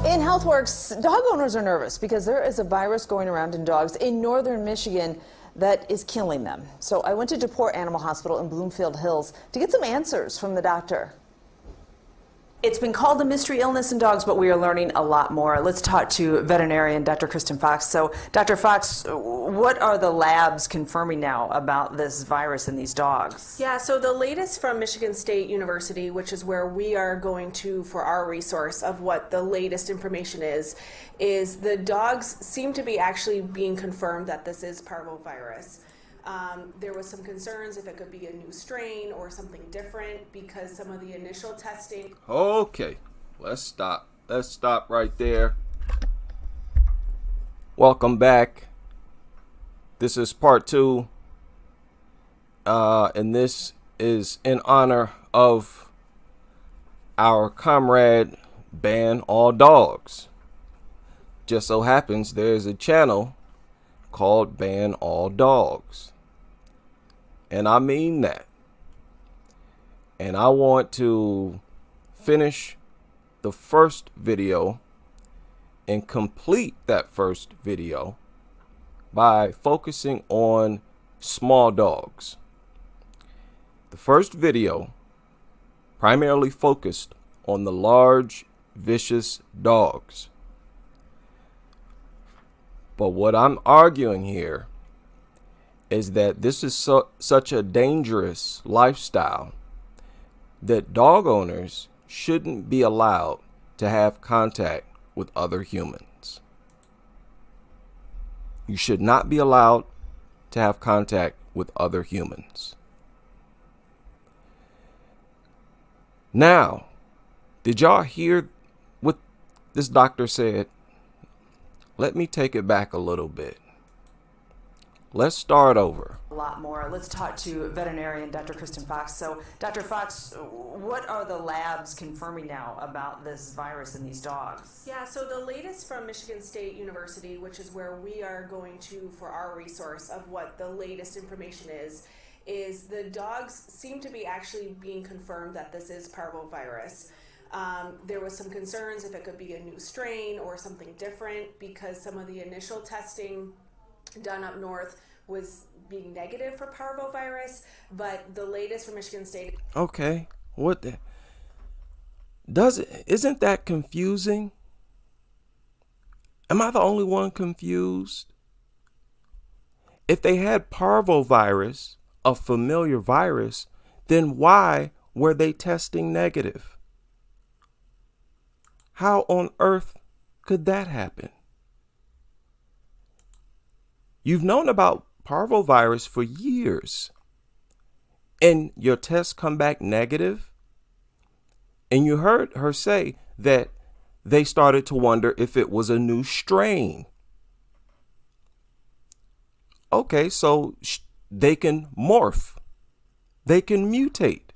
In HealthWorks, dog owners are nervous because there is a virus going around in dogs in northern Michigan that is killing them. So I went to DePort Animal Hospital in Bloomfield Hills to get some answers from the doctor. It's been called a mystery illness in dogs, but we are learning a lot more. Let's talk to veterinarian Dr. Kristen Fox. So, Dr. Fox, what are the labs confirming now about this virus in these dogs? Yeah, so the latest from Michigan State University, which is where we are going to for our resource of what the latest information is the dogs seem to be actually being confirmed that this is parvovirus. There was some concerns if it could be a new strain or something different because some of the initial testing. Okay, let's stop. Let's stop right there. Welcome back. This is part 2. And this is in honor of our comrade Ban All Dogs. Just so happens there's a channel called Ban All Dogs. And I mean that. And I want to finish the first video and complete that first video by focusing on small dogs. The first video primarily focused on the large, vicious dogs. But what I'm arguing here is that this is such a dangerous lifestyle that dog owners shouldn't be allowed to have contact with other humans. You should not be allowed to have contact with other humans. Now, did y'all hear what this doctor said? Let me take it back a little bit. Let's start over. A lot more. Let's talk to veterinarian Dr. Kristen Fox. So, Dr. Fox, what are the labs confirming now about this virus in these dogs? Yeah, so the latest from Michigan State University, which is where we are going to for our resource of what the latest information is the dogs seem to be actually being confirmed that this is parvovirus. There was some concerns if it could be a new strain or something different because some of the initial testing done up north was being negative for parvovirus, but the latest from Michigan State. Okay, isn't that confusing? Am I the only one confused? If they had parvovirus, a familiar virus, then why were they testing negative? How on earth could that happen? You've known about parvovirus for years, and your tests come back negative, and you heard her say that they started to wonder if it was a new strain. Okay, so they can morph. They can mutate.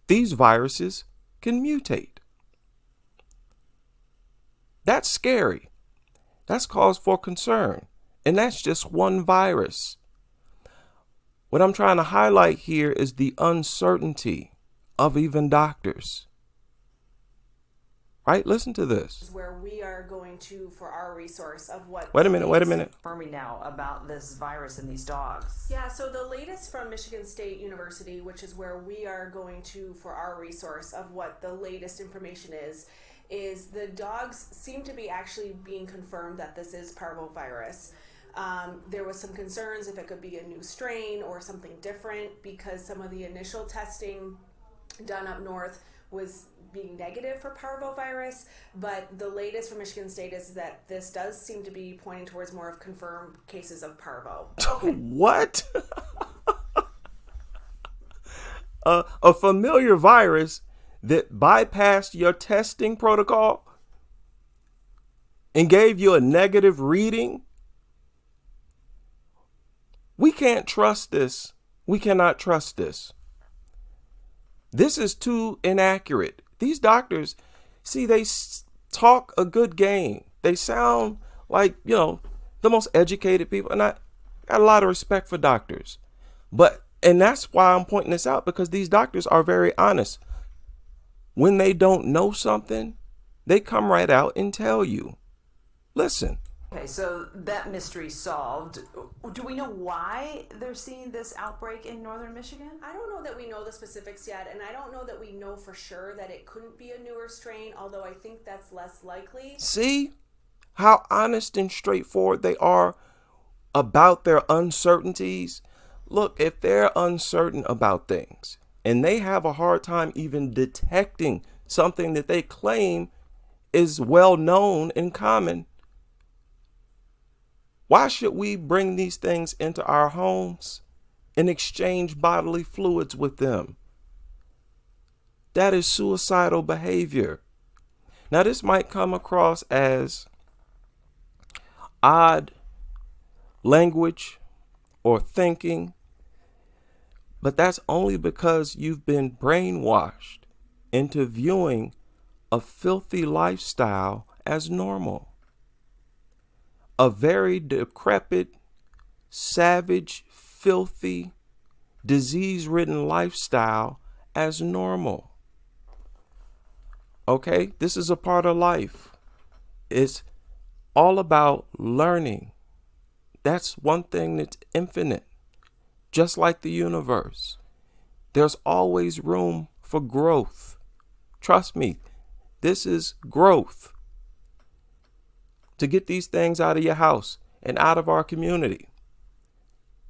These viruses can mutate. That's scary. That's cause for concern. And that's just one virus. What I'm trying to highlight here is the uncertainty of even doctors. Right? Listen to this. Where we are going to for our resource of what. Wait a minute. Confirming now about this virus in these dogs. Yeah, so the latest from Michigan State University, which is where we are going to for our resource of what the latest information is the dogs seem to be actually being confirmed that this is parvovirus. There was some concerns if it could be a new strain or something different because some of the initial testing done up north was being negative for parvovirus, but the latest from Michigan State is that this does seem to be pointing towards more of confirmed cases of parvo. What? A familiar virus that bypassed your testing protocol and gave you a negative reading? We can't trust this. We cannot trust this. This is too inaccurate. These doctors, see, they talk a good game. They sound like, the most educated people. And I got a lot of respect for doctors. And that's why I'm pointing this out, because these doctors are very honest. When they don't know something, They come right out and tell you. Listen. Okay, so that mystery solved. Do we know why they're seeing this outbreak in northern Michigan? I don't know that we know the specifics yet, and I don't know that we know for sure that it couldn't be a newer strain, although I think that's less likely. See how honest and straightforward they are about their uncertainties? Look, if they're uncertain about things and they have a hard time even detecting something that they claim is well known and common, why should we bring these things into our homes and exchange bodily fluids with them? That is suicidal behavior. Now, this might come across as odd language or thinking, but that's only because you've been brainwashed into viewing a filthy lifestyle as normal. A very decrepit, savage, filthy, disease-ridden lifestyle as normal. Okay, this is a part of life. It's all about learning. That's one thing that's infinite. Just like the universe, there's always room for growth. Trust me, this is growth. To get these things out of your house and out of our community.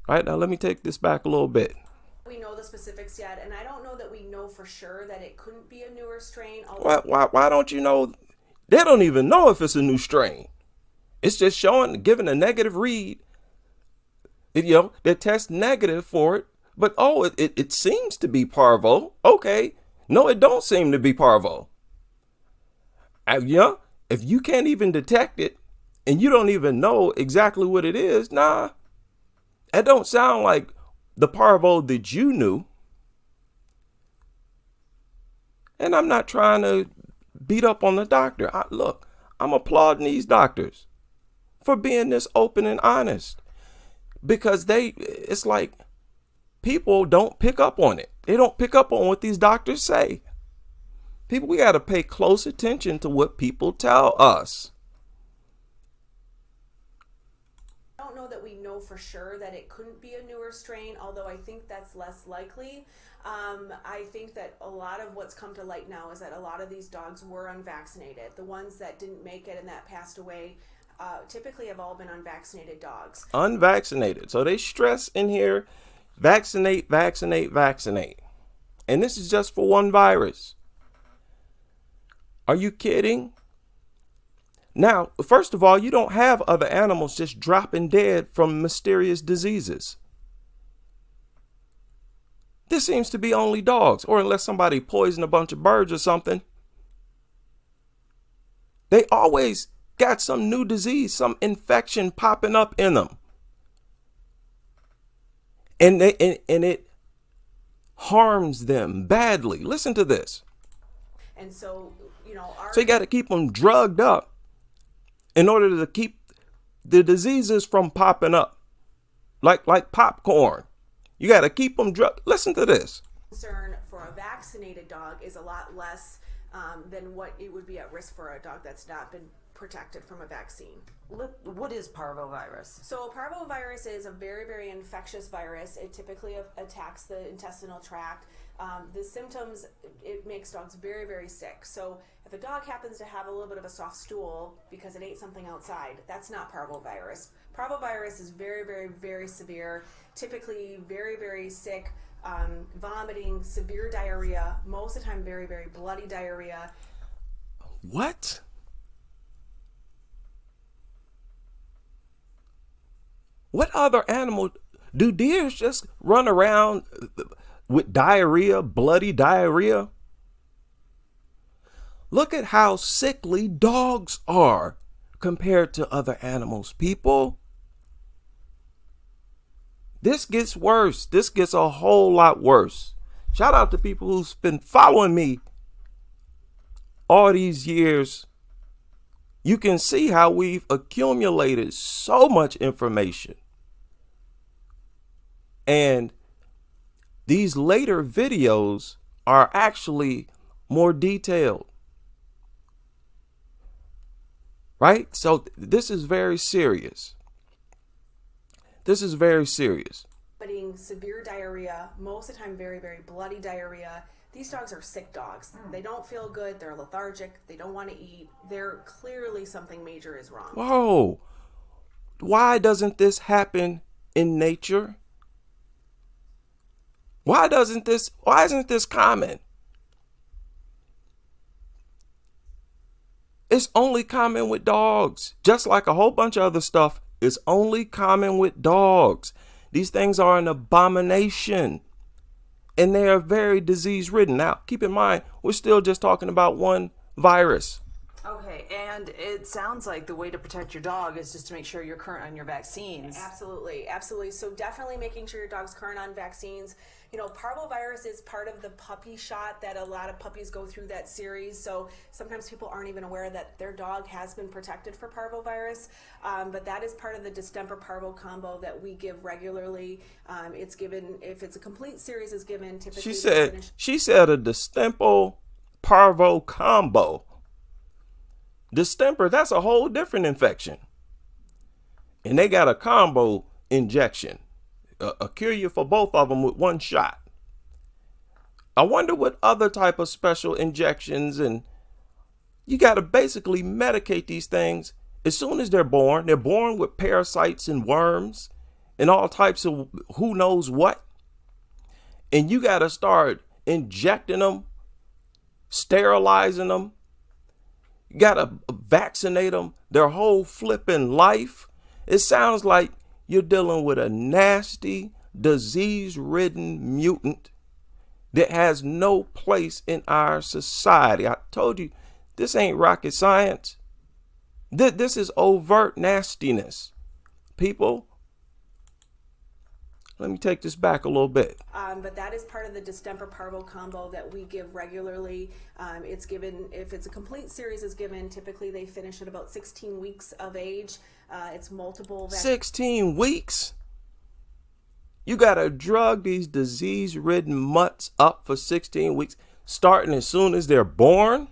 All right, now let me take this back a little bit. We know the specifics yet, and I don't know that we know for sure that it couldn't be a newer strain. Why don't you know? They don't even know if it's a new strain. It's just giving a negative read. They test negative for it, but it seems to be parvo. Okay, no, it don't seem to be parvo. If you can't even detect it and you don't even know exactly what it is, nah, that don't sound like the parvo that you knew. And I'm not trying to beat up on the doctor. Look, I'm applauding these doctors for being this open and honest, because it's like people don't pick up on it. They don't pick up on what these doctors say. People, we got to pay close attention to what people tell us. I don't know that we know for sure that it couldn't be a newer strain, although I think that's less likely. I think that a lot of what's come to light now is that a lot of these dogs were unvaccinated. The ones that didn't make it and that passed away typically have all been unvaccinated dogs. Unvaccinated. So they stress in here, vaccinate, vaccinate, vaccinate. And this is just for one virus. Are you kidding? Now, first of all, you don't have other animals just dropping dead from mysterious diseases. This seems to be only dogs, or unless somebody poisoned a bunch of birds or something. They always got some new disease, some infection popping up in them. And it harms them badly. Listen to this. And so, so you got to keep them drugged up in order to keep the diseases from popping up, like popcorn. You got to keep them drugged. Listen to this. Concern for a vaccinated dog is a lot less than what it would be at risk for a dog that's not been protected from a vaccine. What is parvovirus? So parvovirus is a very, very infectious virus. It typically attacks the intestinal tract. The symptoms, it makes dogs very, very sick. So if a dog happens to have a little bit of a soft stool because it ate something outside, that's not parvovirus. Parvovirus is very, very, very severe, typically very, very sick, vomiting, severe diarrhea, most of the time very, very bloody diarrhea. What? What other animal do deers just run around with diarrhea, bloody diarrhea? Look at how sickly dogs are compared to other animals, people. This gets worse. This gets a whole lot worse. Shout out to people who's been following me all these years. You can see how we've accumulated so much information. And these later videos are actually more detailed. right? So this is very serious. This is very serious. Vomiting, severe diarrhea, most of the time very, very bloody diarrhea. These dogs are sick dogs. They don't feel good. They're lethargic. They don't want to eat. They're clearly something major is wrong. Whoa. Why doesn't this happen in nature? Why isn't this common? It's only common with dogs. Just like a whole bunch of other stuff, it's only common with dogs. These things are an abomination. And they are very disease ridden. Now, keep in mind, we're still just talking about one virus. Okay, and it sounds like the way to protect your dog is just to make sure you're current on your vaccines. Absolutely, absolutely. So definitely making sure your dog's current on vaccines. You know, parvovirus is part of the puppy shot that a lot of puppies go through that series. So sometimes people aren't even aware that their dog has been protected for parvovirus. But that is part of the distemper parvo combo that we give regularly. It's given, if it's a complete series is given, typically. She said a distemper parvo combo. Distemper, that's a whole different infection. And they got a combo injection, a cure you for both of them with one shot. I wonder what other type of special injections, and you got to basically medicate these things as soon as they're born. They're born with parasites and worms and all types of who knows what. And you got to start injecting them, sterilizing them. You got to vaccinate them their whole flipping life. It sounds like you're dealing with a nasty, disease-ridden mutant that has no place in our society. I told you, this ain't rocket science. This is overt nastiness. People, let me take this back a little bit. But that is part of the distemper parvo combo that we give regularly. It's given, if it's a complete series is given, typically they finish at about 16 weeks of age. It's multiple. 16 weeks? You got to drug these disease-ridden mutts up for 16 weeks, starting as soon as they're born?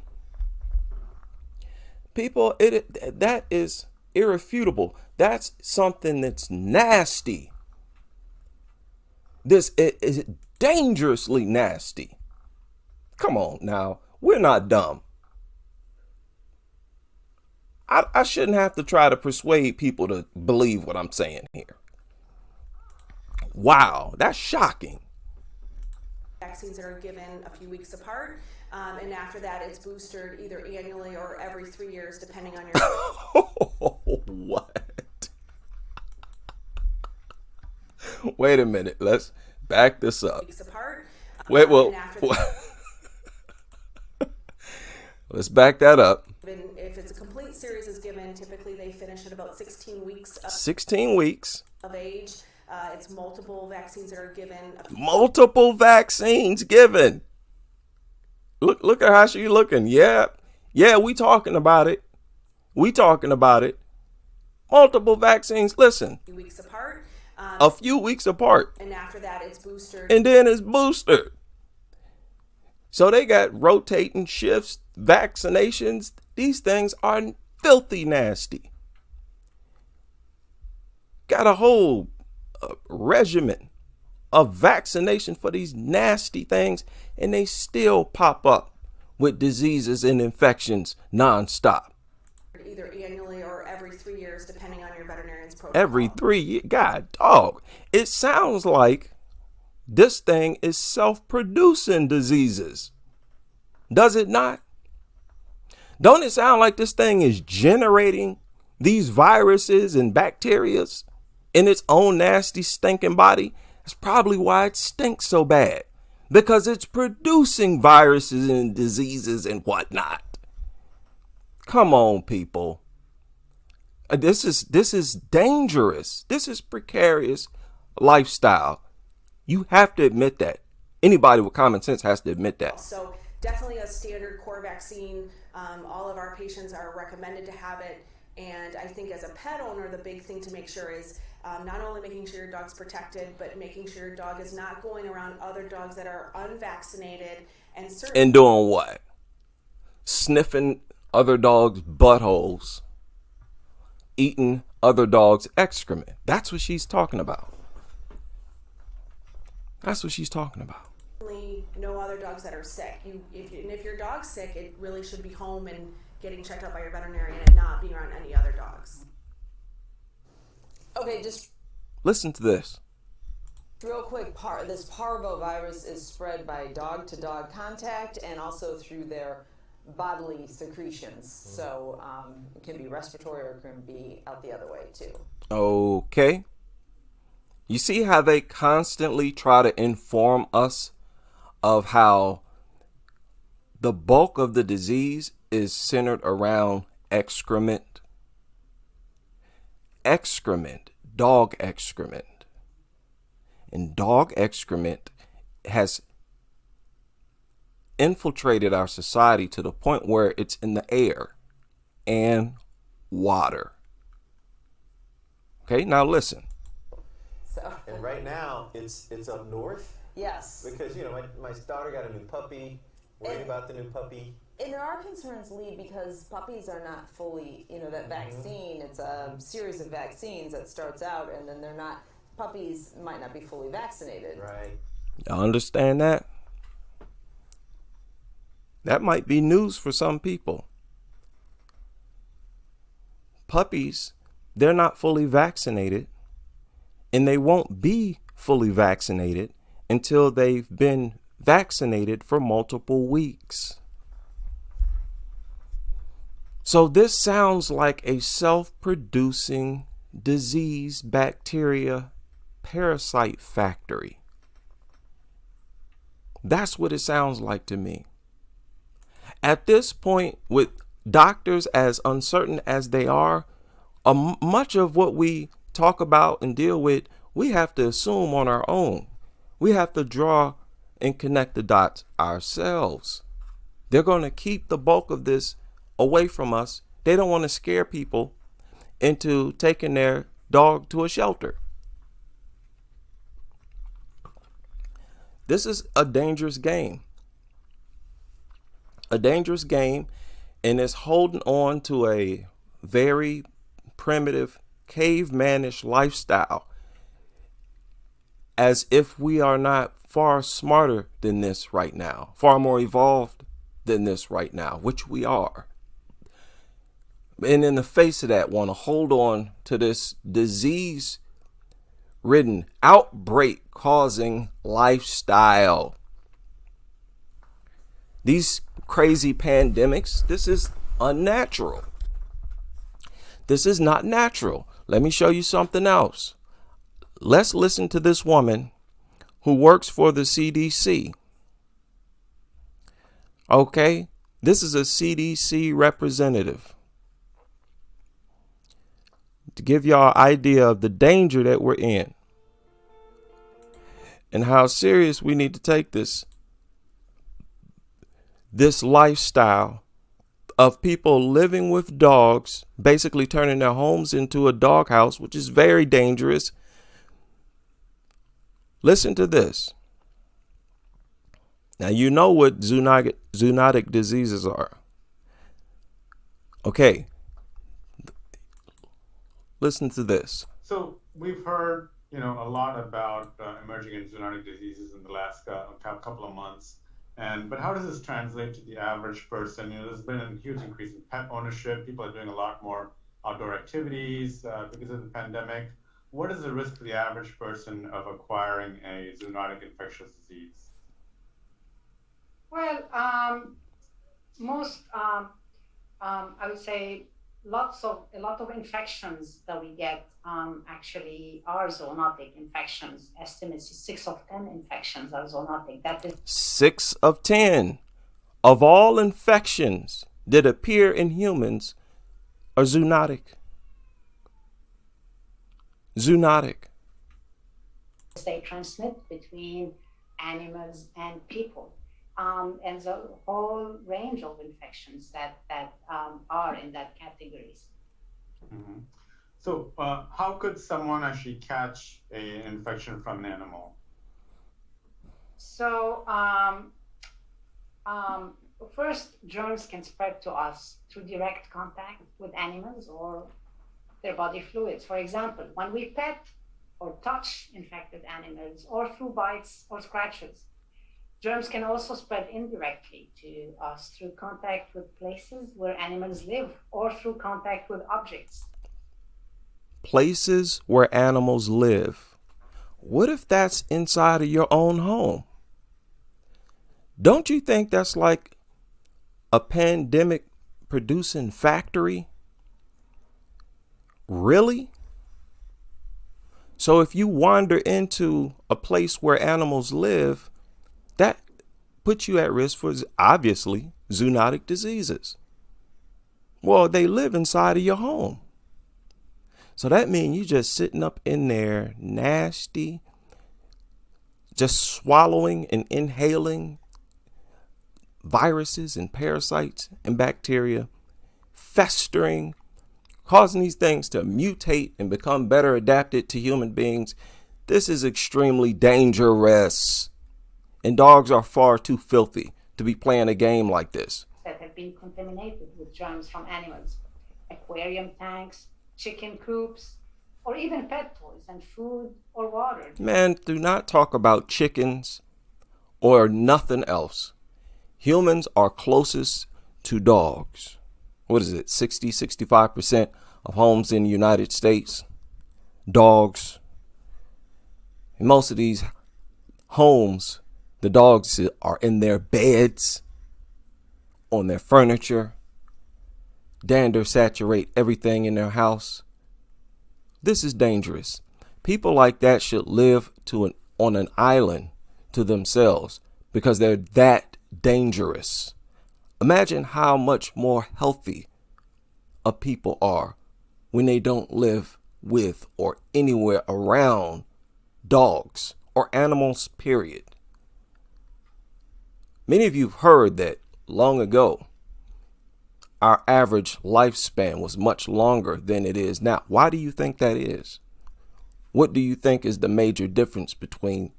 People, that is irrefutable. That's something that's nasty. This is dangerously nasty. Come on now, we're not dumb. I shouldn't have to try to persuade people to believe what I'm saying here. Wow, that's shocking. Vaccines that are given a few weeks apart, and after that it's boosted either annually or every 3 years, depending on your. What? Wait a minute. Let's back this up. Weeks apart. Wait, well, let's back that up. If it's a complete series is given, typically they finish at about 16 weeks. 16 weeks of age. It's multiple vaccines that are given. Multiple vaccines given. Look at how she's looking. Yeah, we talking about it. Multiple vaccines. Listen. A few weeks apart. A few weeks apart. And after that, it's boosted. And then it's boosted. So they got rotating shifts, vaccinations. These things are filthy nasty. Got a whole regimen of vaccination for these nasty things, and they still pop up with diseases and infections nonstop. Either annually or every 3 years, depending on your veterinarian's protocol. Every 3 years. God, dog. It sounds like this thing is self-producing diseases. Does it not? Don't it sound like this thing is generating these viruses and bacteria in its own nasty stinking body? That's probably why it stinks so bad, because it's producing viruses and diseases and whatnot. Come on, people. This is dangerous. This is precarious lifestyle. You have to admit that. Anybody with common sense has to admit that. So definitely a standard core vaccine. All of our patients are recommended to have it. And I think as a pet owner, the big thing to make sure is not only making sure your dog's protected, but making sure your dog is not going around other dogs that are unvaccinated and doing what? Sniffing other dogs' buttholes eating other dogs' excrement. That's what she's talking about. That's what she's talking about. No other dogs that are sick. If your dog's sick, it really should be home and getting checked out by your veterinarian and not being around any other dogs. Okay, just Listen to this. real quick, this parvovirus is spread by dog-to-dog contact and also through their bodily secretions. So it can be respiratory or it can be out the other way too. Okay. You see how they constantly try to inform us of how the bulk of the disease is centered around excrement? Excrement, dog excrement. And dog excrement has infiltrated our society to the point where it's in the air and water. Okay, now listen. So And right now, it's up north yes. because, you know, my daughter got a new puppy, worried about the new puppy. And there are concerns, Lee, because puppies are not fully, that vaccine, it's a series of vaccines that starts out and then puppies might not be fully vaccinated. Right. Y'all understand that? That might be news for some people. Puppies, they're not fully vaccinated, and they won't be fully vaccinated until they've been vaccinated for multiple weeks. So this sounds like a self-producing disease, bacteria, parasite factory. That's what it sounds like to me. At this point, with doctors as uncertain as they are, much of what we talk about and deal with, we have to assume on our own. We have to draw and connect the dots ourselves. They're going to keep the bulk of this away from us. They don't want to scare people into taking their dog to a shelter. This is a dangerous game. A dangerous game, and it's holding on to a very primitive, cavemanish lifestyle as if we are not far smarter than this right now, far more evolved than this right now, which we are. And in the face of that, want to hold on to this disease-ridden, outbreak-causing lifestyle. These crazy pandemics, this is unnatural. This is not natural. Let me show you something else. Let's listen to this woman who works for the CDC. Okay, this is a CDC representative. To give y'all an idea of the danger that we're in and how serious we need to take this lifestyle of people living with dogs, basically turning their homes into a doghouse, which is very dangerous. Listen to this. Now, you know what zoonotic diseases are. Okay. Listen to this. So we've heard, a lot about emerging and zoonotic diseases in the last couple of months. But how does this translate to the average person? There's been a huge increase in pet ownership. People are doing a lot more outdoor activities because of the pandemic. What is the risk to the average person of acquiring a zoonotic infectious disease? Well, most, I would say, a lot of infections that we get actually are zoonotic infections. Estimates 6 of 10 infections are zoonotic. That is 6 of 10 of all infections that appear in humans are zoonotic. Zoonotic. they transmit between animals and people. And the whole range of infections that are in that categories. Mm-hmm. So how could someone actually catch an infection from an animal? So first, germs can spread to us through direct contact with animals or their body fluids. For example, when we pet or touch infected animals or through bites or scratches, germs can also spread indirectly to us through contact with places where animals live or through contact with objects. Places where animals live. What if that's inside of your own home? Don't you think that's like a pandemic producing factory? Really? So if you wander into a place where animals live, that puts you at risk for, obviously, zoonotic diseases. Well, they live inside of your home. So that means you just sitting up in there nasty, just swallowing and inhaling viruses and parasites and bacteria, festering, causing these things to mutate and become better adapted to human beings. This is extremely dangerous. And dogs are far too filthy to be playing a game like this. That have been contaminated with germs from animals, aquarium tanks, chicken coops, or even pet toys and food or water. Man, do not talk about chickens or nothing else. Humans are closest to dogs. What is it? 65% of homes in the United States, dogs. In most of these homes, the dogs are in their beds, on their furniture. Dander saturate everything in their house. This is dangerous. People like that should live on an island to themselves because they're that dangerous. Imagine how much more healthy a people are when they don't live with or anywhere around dogs or animals, period. Many of you have heard that long ago, our average lifespan was much longer than it is now. Why do you think that is? What do you think is the major difference between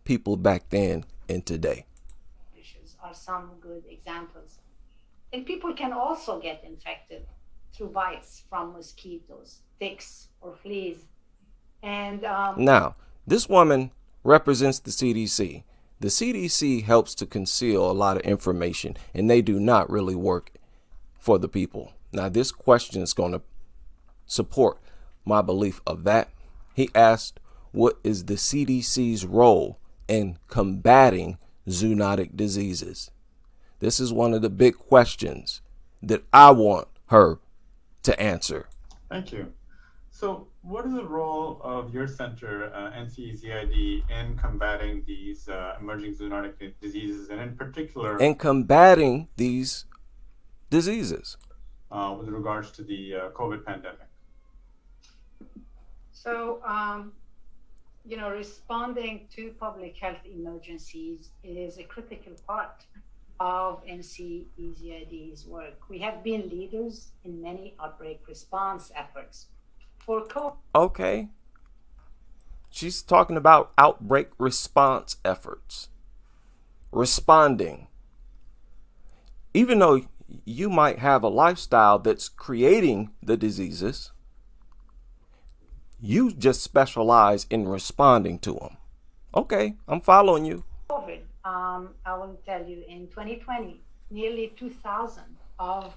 people back then and today? Are some good examples. And people can also get infected through bites from mosquitoes, ticks, or fleas. And now, this woman represents the CDC. The CDC helps to conceal a lot of information, and they do not really work for the people. Now, this question is going to support my belief of that. He asked, what is the CDC's role in combating zoonotic diseases? This is one of the big questions that I want her to answer. Thank you. So what is the role of your center, NCEZID, in combating these emerging zoonotic diseases, and in particular in combating these diseases with regards to the COVID pandemic? So, responding to public health emergencies is a critical part of NCEZID's work. We have been leaders in many outbreak response efforts. For COVID. Okay. She's talking about outbreak response efforts. Responding. Even though you might have a lifestyle that's creating the diseases, you just specialize in responding to them. Okay, I'm following you. COVID, I will tell you, in 2020, nearly 2,000 of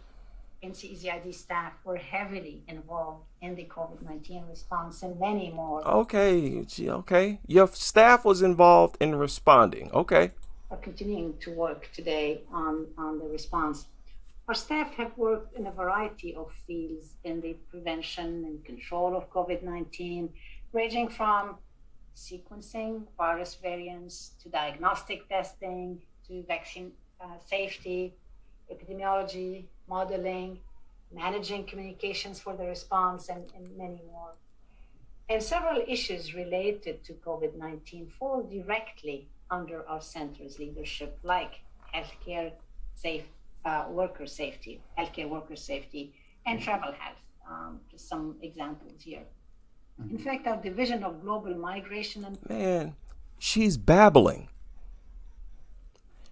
NCEZID staff were heavily involved in the COVID-19 response, and many more. Okay. Your staff was involved in responding. Okay. Are continuing to work today on the response. Our staff have worked in a variety of fields in the prevention and control of COVID-19, ranging from sequencing virus variants to diagnostic testing to vaccine safety, epidemiology, modeling, managing communications for the response, and many more. And several issues related to COVID-19 fall directly under our center's leadership, like healthcare worker safety, and travel health. Just some examples here. In fact, our division of global migration and... Man, she's babbling.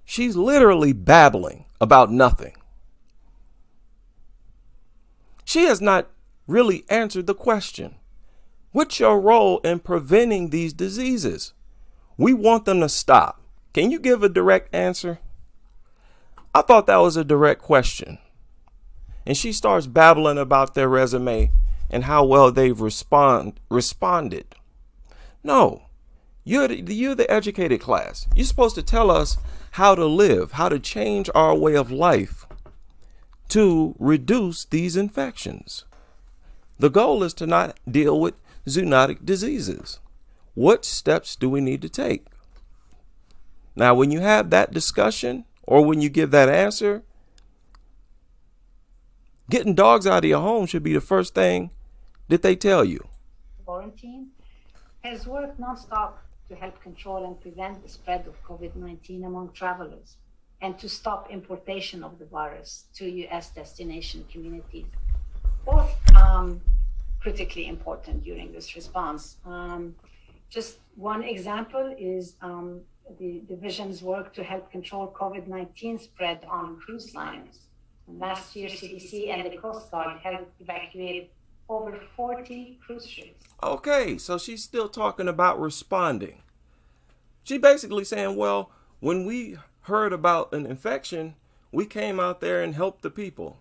She's literally babbling about nothing. She has not really answered the question. What's your role in preventing these diseases? We want them to stop. Can you give a direct answer? I thought that was a direct question. And she starts babbling about their resume and how well they've responded. No, you're the educated class. You're supposed to tell us how to live, how to change our way of life to reduce these infections. The goal is to not deal with zoonotic diseases. What steps do we need to take? Now, when you have that discussion or when you give that answer, getting dogs out of your home should be the first thing that they tell you. Quarantine has worked nonstop to help control and prevent the spread of COVID-19 among travelers and to stop importation of the virus to U.S. destination communities. Both critically important during this response. Just one example is the division's work to help control COVID-19 spread on cruise liners. Last year, CDC and the Coast Guard helped evacuate over 40 cruise ships. Okay, so she's still talking about responding. She basically saying, well, when we heard about an infection, we came out there and helped the people.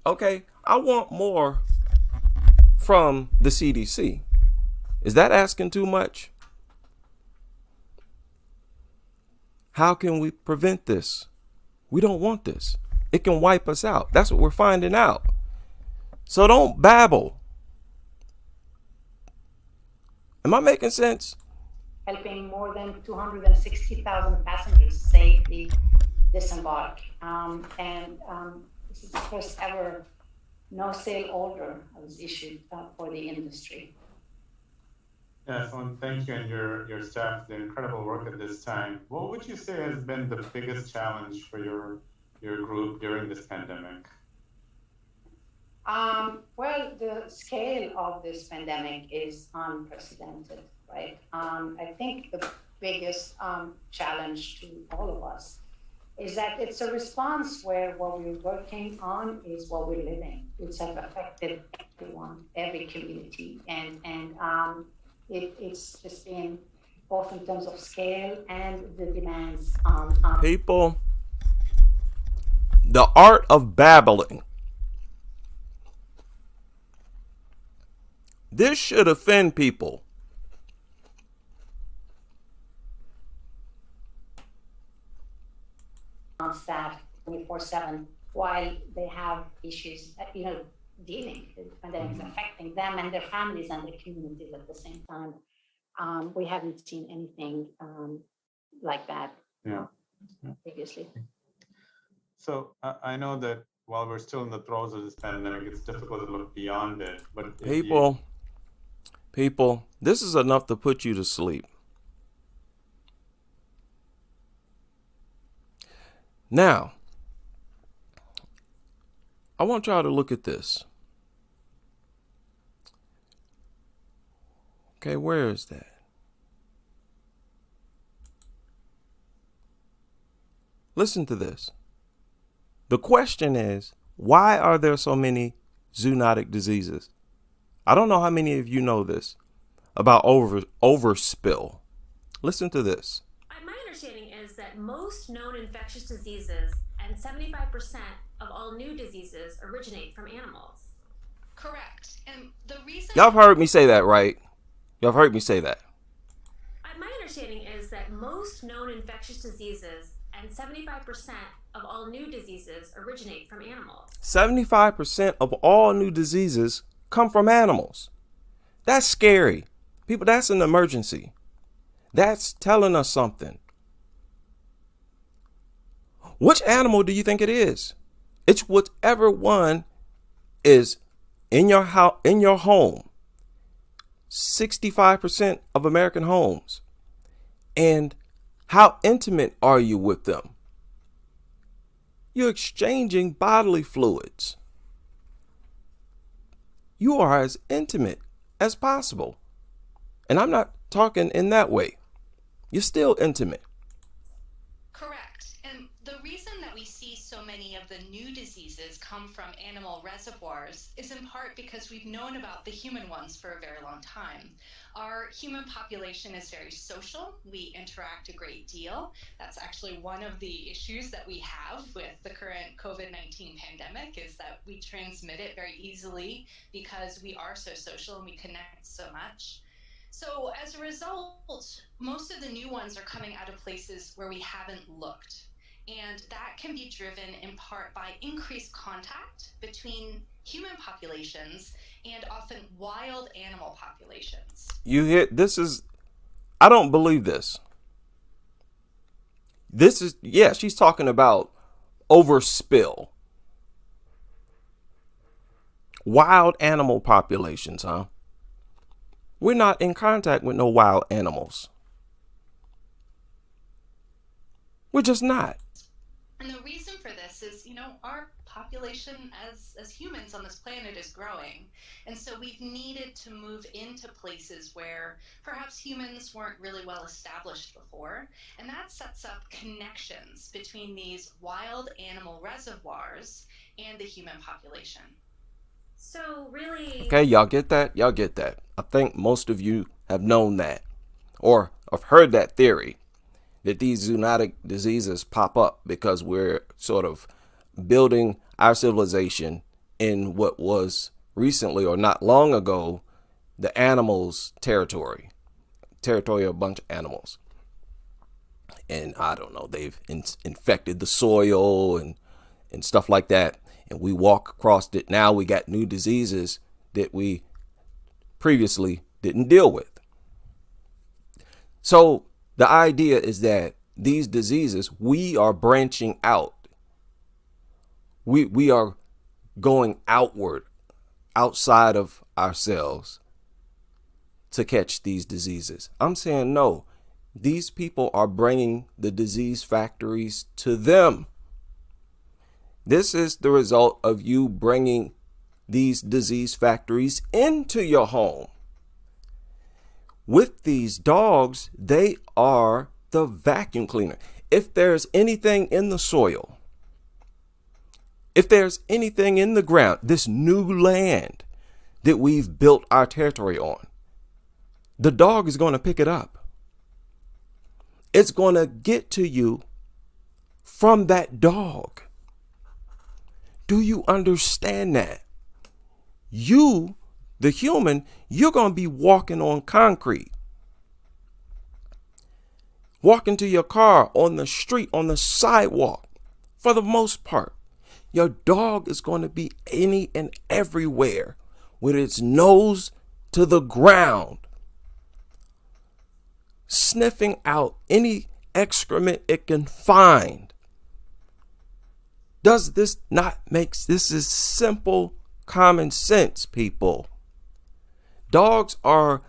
Okay, I want more from the CDC. Is that asking too much? How can we prevent this? We don't want this. It can wipe us out. That's what we're finding out. So don't babble. Am I making sense? Helping more than 260,000 passengers safely disembark. This is the first ever no-sail order that was issued for the industry. Yes, well, thank you and your staff did incredible work at this time. What would you say has been the biggest challenge for your group during this pandemic? Well, the scale of this pandemic is unprecedented, right? I think the biggest challenge to all of us is that it's a response where what we're working on is what we're living. It's affected everyone, every community, and it's just been both in terms of scale and the demands on people. The art of babbling. This should offend people. On staff 24/7 while they have issues, dealing with the pandemic is affecting them and their families and their communities at the same time. We haven't seen anything like that previously. So I know that while we're still in the throes of this pandemic, it's difficult to look beyond it. But people, this is enough to put you to sleep. Now, I want y'all to look at this. Okay, where is that? Listen to this. The question is, why are there so many zoonotic diseases? I don't know how many of you know this about overspill. Listen to this. My understanding is that most known infectious diseases and 75% of all new diseases originate from animals. Correct. And the reason... Y'all have heard me say that, right? Y'all have heard me say that. My understanding is that most known infectious diseases and 75% of all new diseases originate from animals. 75% of all new diseases come from animals. That's scary. People, that's an emergency. That's telling us something. Which animal do you think it is? It's whichever one is in your house, in your home. 65% of American homes. And how intimate are you with them? You're exchanging bodily fluids. You are as intimate as possible. And I'm not talking in that way. You're still intimate. Correct. And the reason that we see so many of the new diseases come from animal reservoirs is in part because we've known about the human ones for a very long time. Our human population is very social. We interact a great deal. That's actually one of the issues that we have with the current COVID-19 pandemic, is that we transmit it very easily because we are so social and we connect so much. So as a result, most of the new ones are coming out of places where we haven't looked. And that can be driven in part by increased contact between human populations and often wild animal populations. You hear, this is, I don't believe this. This is, yeah, she's talking about overspill. Wild animal populations, huh? We're not in contact with no wild animals. We're just not. And the reason for this is, our population as humans on this planet is growing. And so we've needed to move into places where perhaps humans weren't really well established before. And that sets up connections between these wild animal reservoirs and the human population. So really... Okay, y'all get that? Y'all get that. I think most of you have known that or have heard that theory that these zoonotic diseases pop up because we're sort of building our civilization in what was recently or not long ago the animals' territory of a bunch of animals. And I don't know, they've infected the soil and stuff like that. And we walk across it. Now we got new diseases that we previously didn't deal with. So the idea is that these diseases, we are branching out. We are going outward, outside of ourselves to catch these diseases. I'm saying no. These people are bringing the disease factories to them. This is the result of you bringing these disease factories into your home. With these dogs, they are the vacuum cleaner. If there's anything in the soil, if there's anything in the ground, this new land that we've built our territory on, the dog is going to pick it up. It's going to get to you from that dog. Do you understand that? You, the human, you're going to be walking on concrete. Walking to your car, on the street, on the sidewalk, for the most part. Your dog is going to be any and everywhere with its nose to the ground, sniffing out any excrement it can find. Does this not make sense? This is simple common sense, people. Dogs are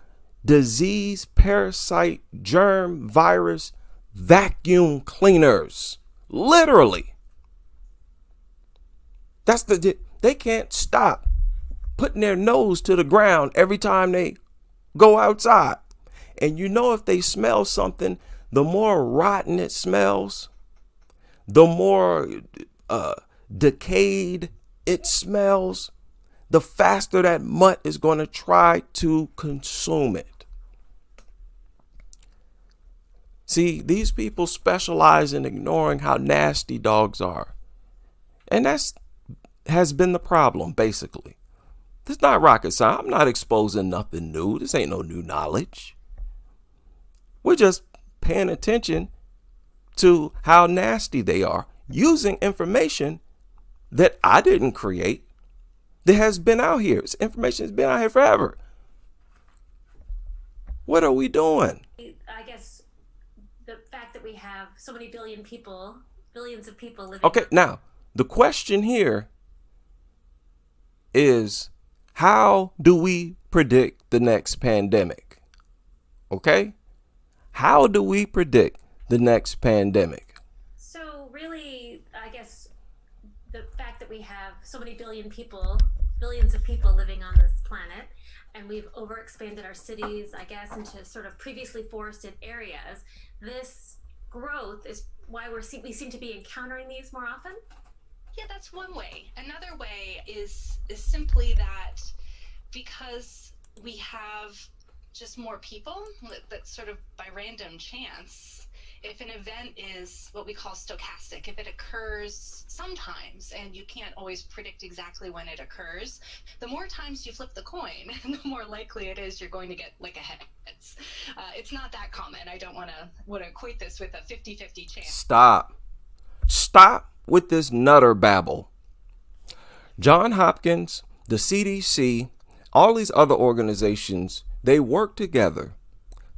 disease, parasite, germ, virus, vacuum cleaners. Literally. They can't stop putting their nose to the ground every time they go outside. And if they smell something, the more rotten it smells, the more decayed it smells, the faster that mutt is going to try to consume it. See, these people specialize in ignoring how nasty dogs are. And has been the problem, basically. This is not rocket science. I'm not exposing nothing new. This ain't no new knowledge. We're just paying attention to how nasty they are, using information that I didn't create, that has been out here. This information has been out here forever. What are we doing? I guess the fact that we have so many billions of people living. Okay, now, the question here is, how do we predict the next pandemic? Okay? How do we predict the next pandemic? So really, I guess the fact that we have so many billions of people living on this planet, and we've overexpanded our cities, I guess, into sort of previously forested areas, this growth is why we seem to be encountering these more often? Yeah, that's one way. Another way is simply that because we have just more people, that sort of by random chance, if an event is what we call stochastic, if it occurs sometimes and you can't always predict exactly when it occurs, the more times you flip the coin, the more likely it is you're going to get like a heads. It's not that common. I don't want to equate this with a 50-50 chance. Stop with this nutter babble. John Hopkins, the CDC, all these other organizations, they work together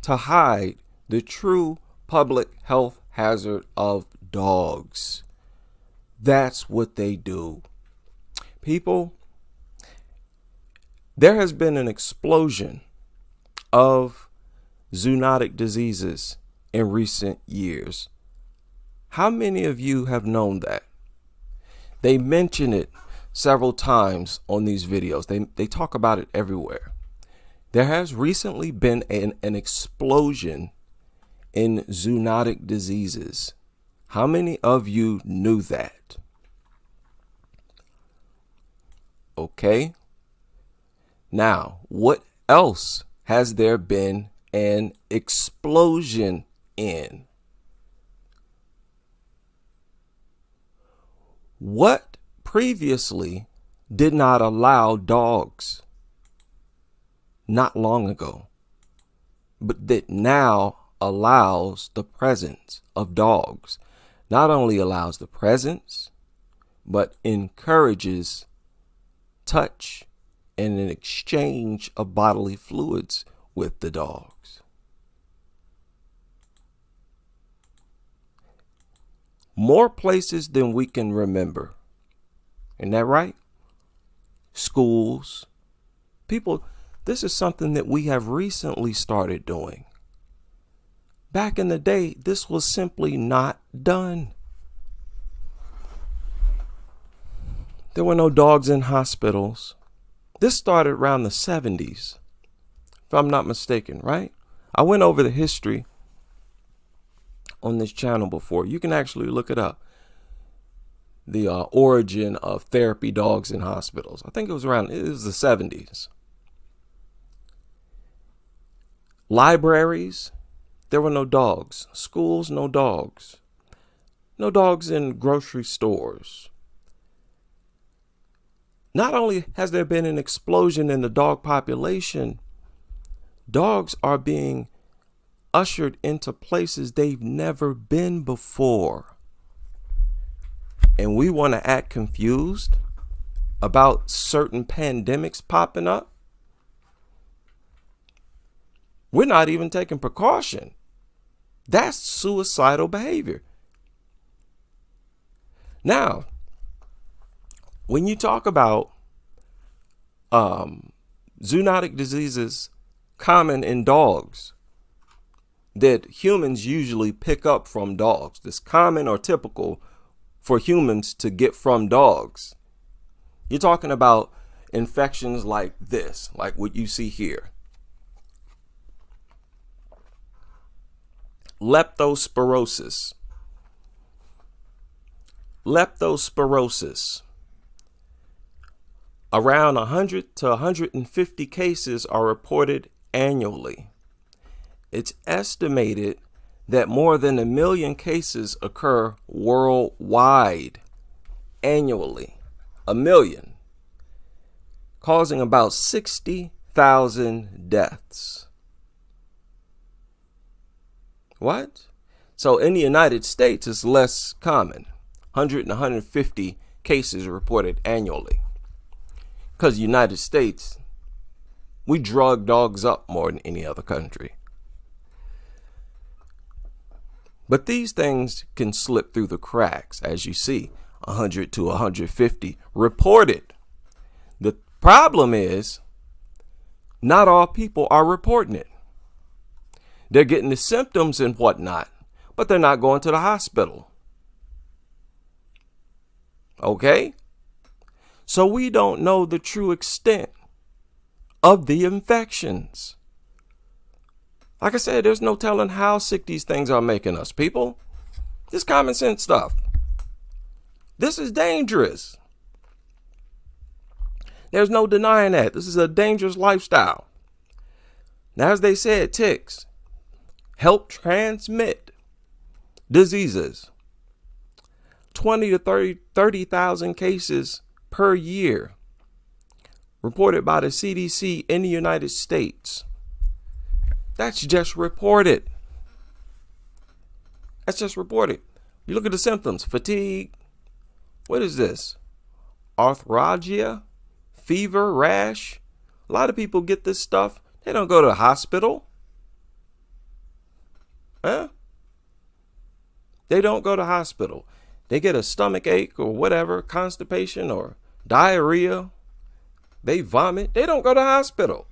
to hide the true public health hazard of dogs. That's what they do. People, there has been an explosion of zoonotic diseases in recent years. How many of you have known that? They mention it several times on these videos. They talk about it everywhere. There has recently been an explosion in zoonotic diseases. How many of you knew that? Okay. Now, what else has there been an explosion in? What previously did not allow dogs not long ago, but that now allows the presence of dogs? Not only allows the presence, but encourages touch and an exchange of bodily fluids with the dogs. More places than we can remember. Isn't that right? Schools. People, this is something that we have recently started doing. Back in the day, this was simply not done. There were no dogs in hospitals. This started around the 70s, if I'm not mistaken, right? I went over the history on this channel before. You can actually look it up. The origin of therapy dogs in hospitals. I think it was the 70s. Libraries, there were no dogs. Schools, no dogs. No dogs in grocery stores. Not only has there been an explosion in the dog population, dogs are being ushered into places they've never been before. And we want to act confused about certain pandemics popping up. We're not even taking precaution. That's suicidal behavior. Now, when you talk about zoonotic diseases common in dogs that humans usually pick up from dogs, that's common or typical for humans to get from dogs, you're talking about infections like this, like what you see here. Leptospirosis. Leptospirosis. Around 100 to 150 cases are reported annually. It's estimated that more than 1 million cases occur worldwide annually. 1 million, causing about 60,000 deaths. What? So in the United States, it's less common. 100 and 150 cases reported annually. Because the United States, we drug dogs up more than any other country. But these things can slip through the cracks, as you see, 100 to 150 reported. The problem is, not all people are reporting it. They're getting the symptoms and whatnot, but they're not going to the hospital. Okay? So we don't know the true extent of the infections. Like I said, there's no telling how sick these things are making us, people. This common sense stuff. This is dangerous. There's no denying that. This is a dangerous lifestyle. Now, as they said, ticks help transmit diseases. 20 to 30,000 cases per year reported by the CDC in the United States. That's just reported. That's just reported. You look at the symptoms: fatigue. What is this? Arthralgia, fever, rash. A lot of people get this stuff. They don't go to the hospital. Huh? They don't go to the hospital. They get a stomach ache or whatever, constipation or diarrhea. They vomit. They don't go to the hospital.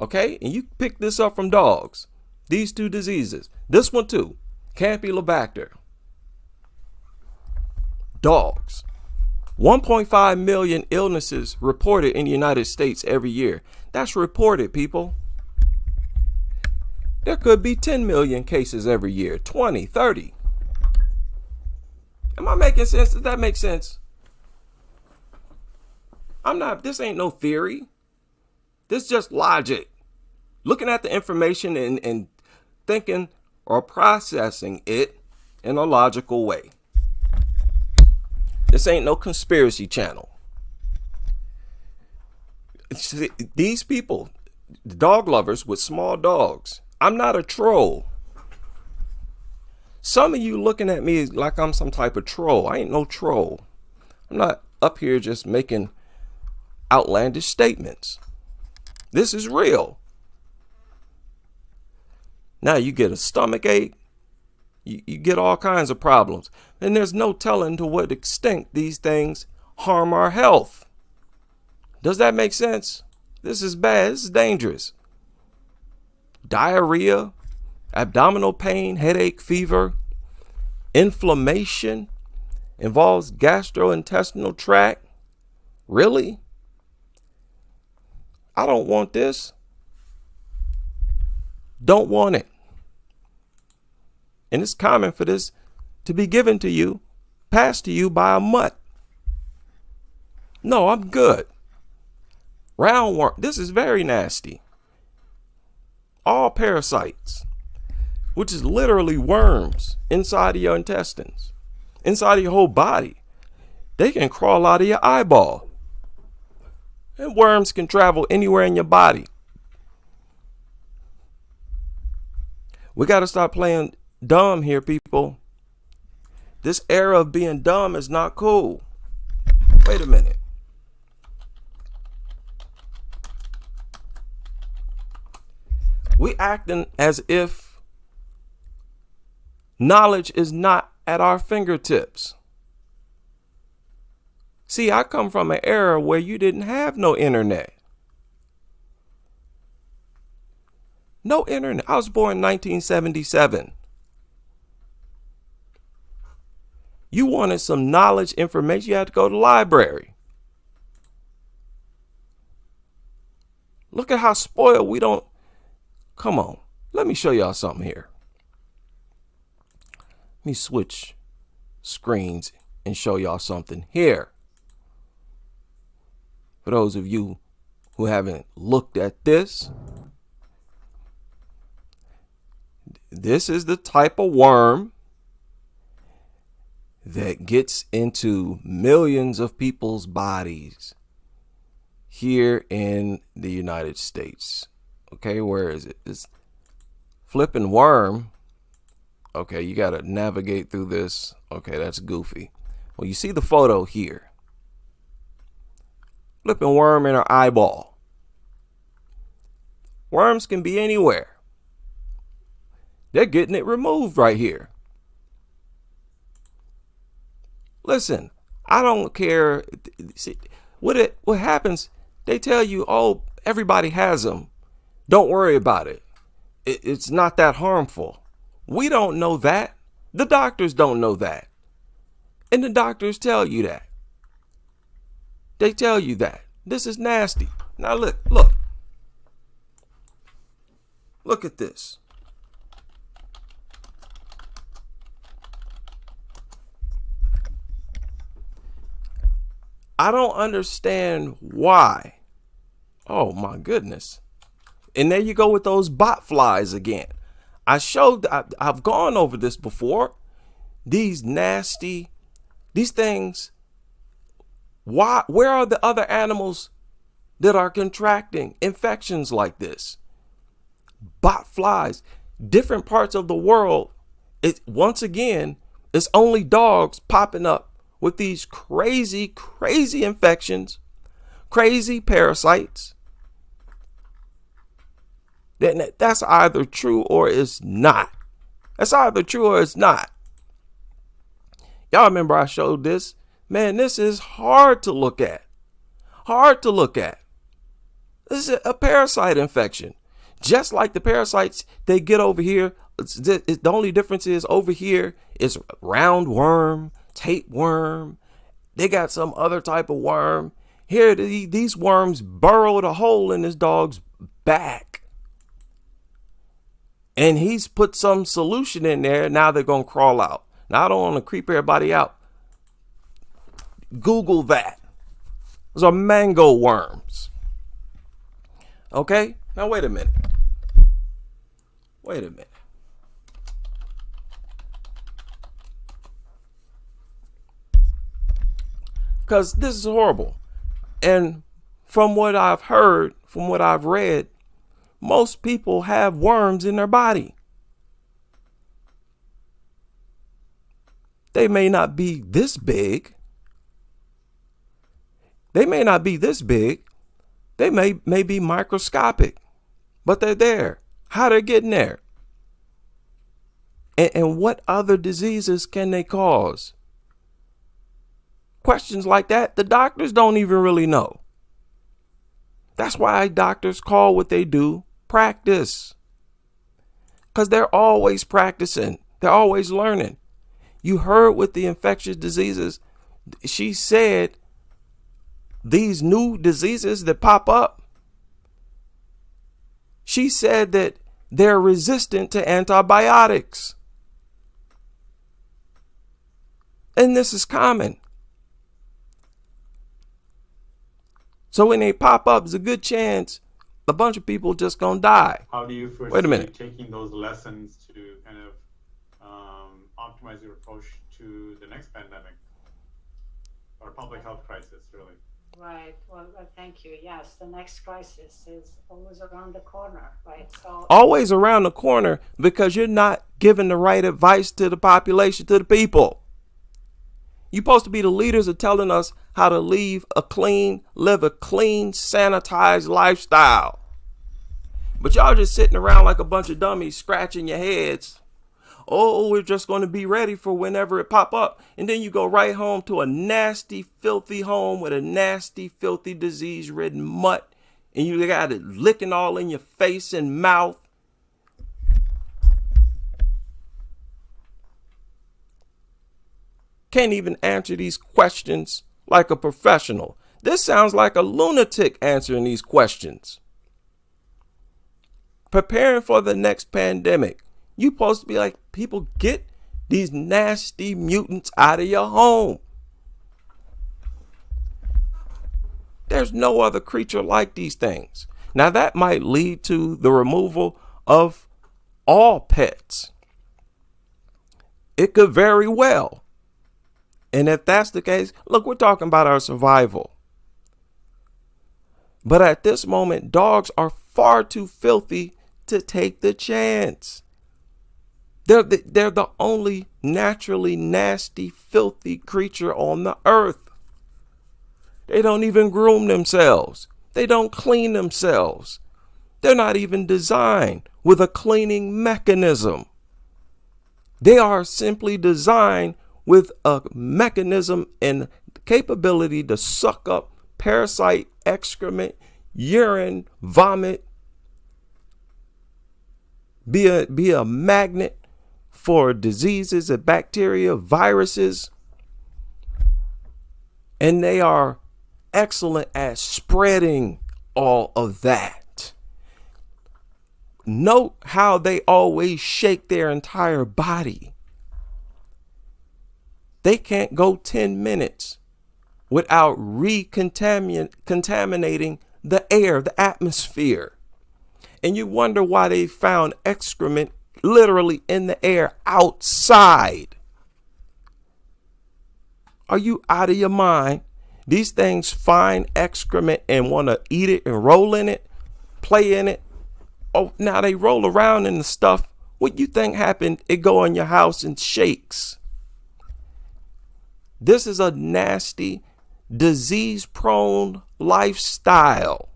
Okay? And you pick this up from dogs. These two diseases. This one too. Campylobacter. Dogs. 1.5 million illnesses reported in the United States every year. That's reported, people. There could be 10 million cases every year, 20, 30. Am I making sense? Does that make sense? This ain't no theory. This is just logic. Looking at the information and thinking or processing it in a logical way. This ain't no conspiracy channel. These people, dog lovers with small dogs. I'm not a troll. Some of you looking at me like I'm some type of troll. I ain't no troll. I'm not up here just making outlandish statements. This is real. Now you get a stomach ache. You get all kinds of problems. And there's no telling to what extent these things harm our health. Does that make sense? This is bad. This is dangerous. Diarrhea, abdominal pain, headache, fever, inflammation, involves gastrointestinal tract. Really? I don't want this. Don't want it. And it's common for this to be given to you, passed to you by a mutt. No, I'm good. Roundworm. This is very nasty. All parasites, which is literally worms inside of your intestines, inside of your whole body. They can crawl out of your eyeball. And worms can travel anywhere in your body. We got to stop playing dumb here, people. This era of being dumb is not cool. Wait a minute. We acting as if knowledge is not at our fingertips. See, I come from an era where you didn't have no internet. No internet. I was born in 1977. You wanted some knowledge, information, you had to go to the library. Look at how spoiled we don't. Come on, let me show y'all something here. Let me switch screens and show y'all something here. For those of you who haven't looked at this, this is the type of worm that gets into millions of people's bodies here in the United States. Okay, where is it? This flipping worm. Okay, you got to navigate through this. Okay, that's goofy. Well, you see the photo here. Flipping worm in our eyeball. Worms can be anywhere. They're getting it removed right here. Listen, I don't care. See, what happens, they tell you, oh, everybody has them. Don't worry about it. It's not that harmful. We don't know that. The doctors don't know that. And the doctors tell you that. They tell you that. This is nasty. Now look. Look at this. I don't understand why. Oh my goodness. And there you go with those bot flies again. I've gone over this before. These things. Where are the other animals that are contracting infections like this? Bot flies, different parts of the world. Once again, it's only dogs popping up with these crazy infections, crazy parasites. That's either true or it's not. That's either true or it's not. Y'all remember I showed this? Man, this is hard to look at. Hard to look at. This is a parasite infection. Just like the parasites they get over here. The only difference is over here is roundworm, tapeworm. They got some other type of worm. Here, these worms burrowed a hole in this dog's back. And he's put some solution in there. Now they're going to crawl out. Now, I don't want to creep everybody out. Google that. Those are mango worms. Okay? Now, wait a minute. Wait a minute. Because this is horrible. And from what I've heard, from what I've read, most people have worms in their body. They may not be this big. They may not be this big. They may be microscopic, but they're there. How they're getting there? And what other diseases can they cause? Questions like that, the doctors don't even really know. That's why doctors call what they do practice. Because they're always practicing. They're always learning. You heard with the infectious diseases, she said these new diseases that pop up, she said that they're resistant to antibiotics. And this is common. So when they pop up, there's a good chance a bunch of people just gonna die. How do you foresee Wait a minute. taking those lessons to kind of optimize your approach to the next pandemic or public health crisis, really? Right. Well, thank you. Yes, the next crisis is always around the corner, right? So Always around the corner because you're not giving the right advice to the population, to the people. You're supposed to be the leaders of telling us how to live a clean, sanitized lifestyle. But y'all just sitting around like a bunch of dummies scratching your heads. Oh, we're just going to be ready for whenever it pop up. And then you go right home to a nasty, filthy home with a nasty, filthy, disease-ridden mutt. And you got it licking all in your face and mouth. Can't even answer these questions like a professional. This sounds like a lunatic answering these questions. Preparing for the next pandemic. You're supposed to be like, people, get these nasty mutants out of your home. There's no other creature like these things. Now that might lead to the removal of all pets. It could very well. And if that's the case, look, we're talking about our survival. But at this moment, dogs are far too filthy to take the chance. They're the only naturally nasty, filthy creature on the earth. They don't even groom themselves. They don't clean themselves. They're not even designed with a cleaning mechanism. They are simply designed with a mechanism and capability to suck up parasite excrement, urine, vomit, be a magnet for diseases and bacteria, viruses. And they are excellent at spreading all of that. Note how they always shake their entire body. They can't go 10 minutes without contaminating the air, the atmosphere. And you wonder why they found excrement literally in the air outside. Are you out of your mind? These things find excrement and want to eat it and roll in it, play in it. Oh, now they roll around in the stuff. What you think happened? It go in your house and shakes. This is a nasty, disease-prone lifestyle.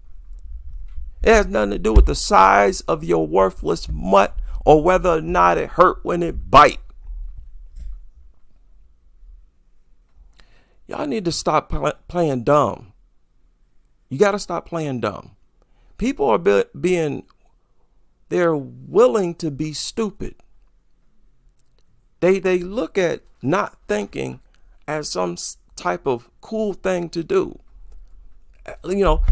It has nothing to do with the size of your worthless mutt or whether or not it hurt when it bite. Y'all need to stop playing dumb. You got to stop playing dumb. People are they're willing to be stupid. They look at not thinking as some type of cool thing to do. You know,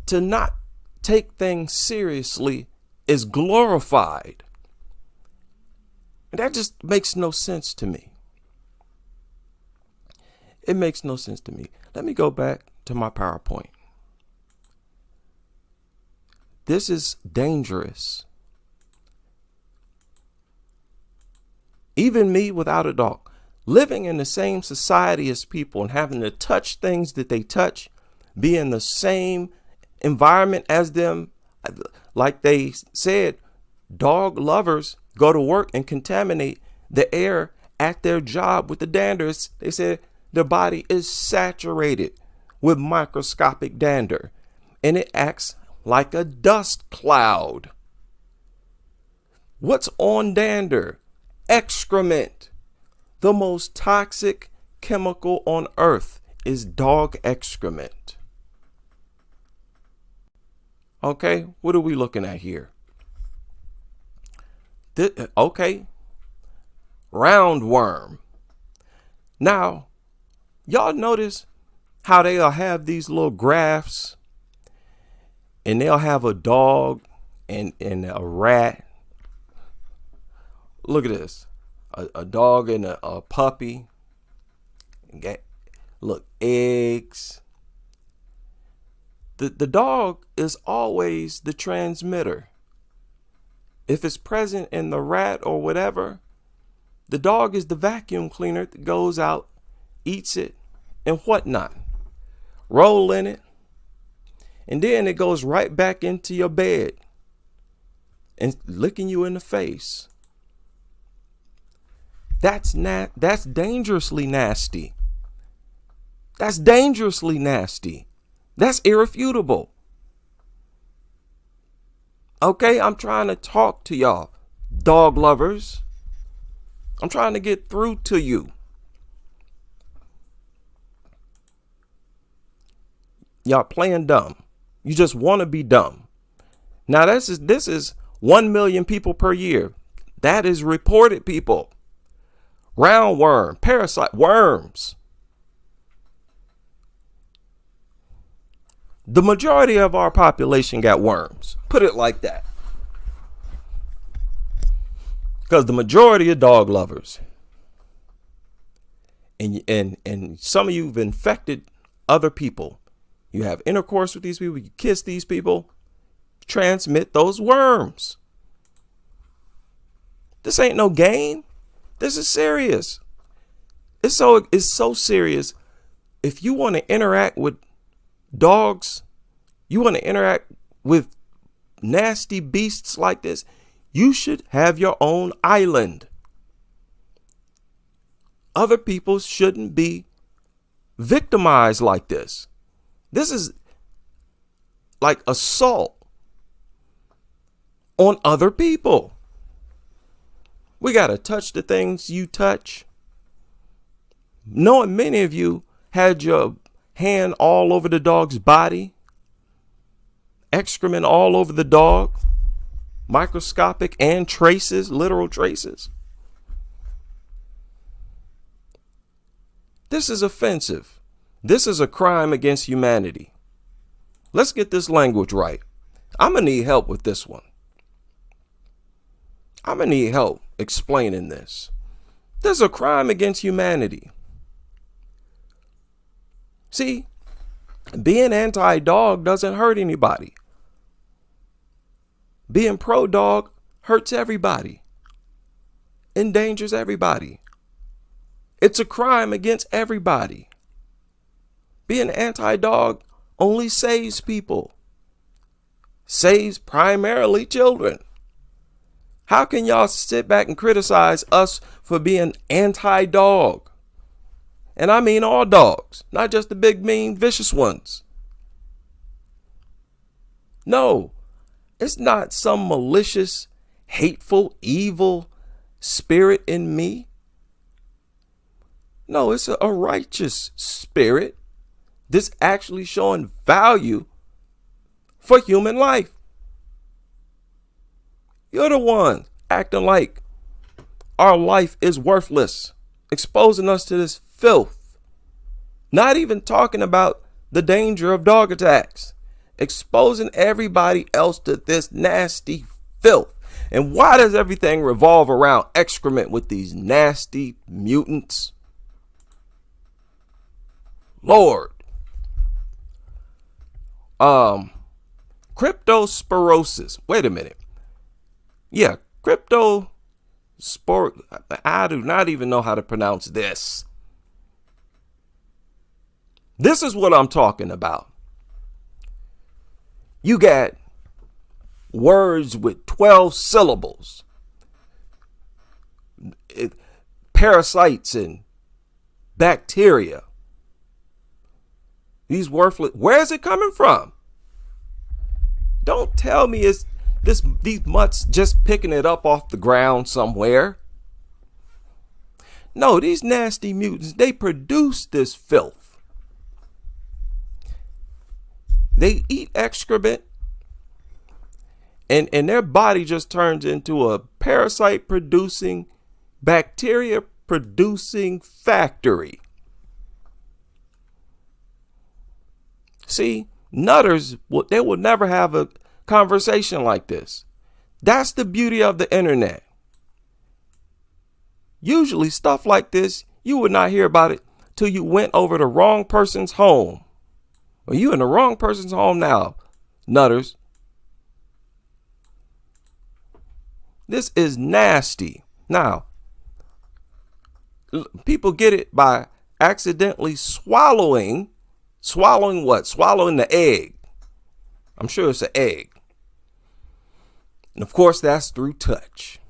to not take things seriously is glorified. And that just makes no sense to me. It makes no sense to me. Let me go back to my PowerPoint. This is dangerous. Even me without a dog, living in the same society as people and having to touch things that they touch, be in the same environment as them. Like they said, dog lovers go to work and contaminate the air at their job with the danders. They said their body is saturated with microscopic dander and it acts like a dust cloud. What's on dander? Excrement. The most toxic chemical on earth is dog excrement. Okay, what are we looking at here? Okay, roundworm. Now, y'all notice how they'll have these little graphs and they'll have a dog and a rat. Look at this. A dog and a puppy. Look, eggs. The dog is always the transmitter. If it's present in the rat or whatever, the dog is the vacuum cleaner that goes out, eats it, and whatnot. Roll in it. And then it goes right back into your bed and licking you in the face. That's dangerously nasty. That's dangerously nasty. That's irrefutable. Okay, I'm trying to talk to y'all, dog lovers. I'm trying to get through to you. Y'all playing dumb. You just want to be dumb. Now this is 1 million people per year. That is reported people. Roundworm, parasite, worms. The majority of our population got worms. Put it like that. Because the majority of dog lovers. And some of you have infected other people. You have intercourse with these people. You kiss these people. Transmit those worms. This ain't no game. This is serious. It's so serious. If you want to interact with dogs, you want to interact with nasty beasts like this, you should have your own island. Other people shouldn't be victimized like this. This is like assault on other people. We got to touch the things you touch. Knowing many of you had your hand all over the dog's body, excrement all over the dog, microscopic and traces, literal traces. This is offensive. This is a crime against humanity. Let's get this language right. I'm going to need help with this one. I'm going to need help explaining this. There's a crime against humanity. See, being anti-dog doesn't hurt anybody. Being pro-dog hurts everybody, endangers everybody. It's a crime against everybody. Being anti-dog only saves people, saves primarily children. How can y'all sit back and criticize us for being anti-dog? And I mean all dogs, not just the big, mean, vicious ones. No, it's not some malicious, hateful, evil spirit in me. No, it's a righteous spirit. This actually showing value for human life. You're the one acting like our life is worthless, exposing us to this filth. Not even talking about the danger of dog attacks, exposing everybody else to this nasty filth. And why does everything revolve around excrement with these nasty mutants? Lord. Cryptosporosis. Wait a minute. Yeah, I do not even know how to pronounce this. This is what I'm talking about. You got words with 12 syllables. Parasites and bacteria. These worthless. Where is it coming from? Don't tell me it's these mutts just picking it up off the ground somewhere. No, these nasty mutants, they produce this filth. They eat excrement, and their body just turns into a parasite producing, bacteria producing factory. See, nutters, they will never have a conversation like this. That's the beauty of the internet. Usually stuff like this, you would not hear about it till you went over the wrong person's home. Well, you in the wrong person's home now, nutters. This is nasty. Now, people get it by accidentally swallowing what? Swallowing the egg. I'm sure it's an egg. And of course, that's through touch.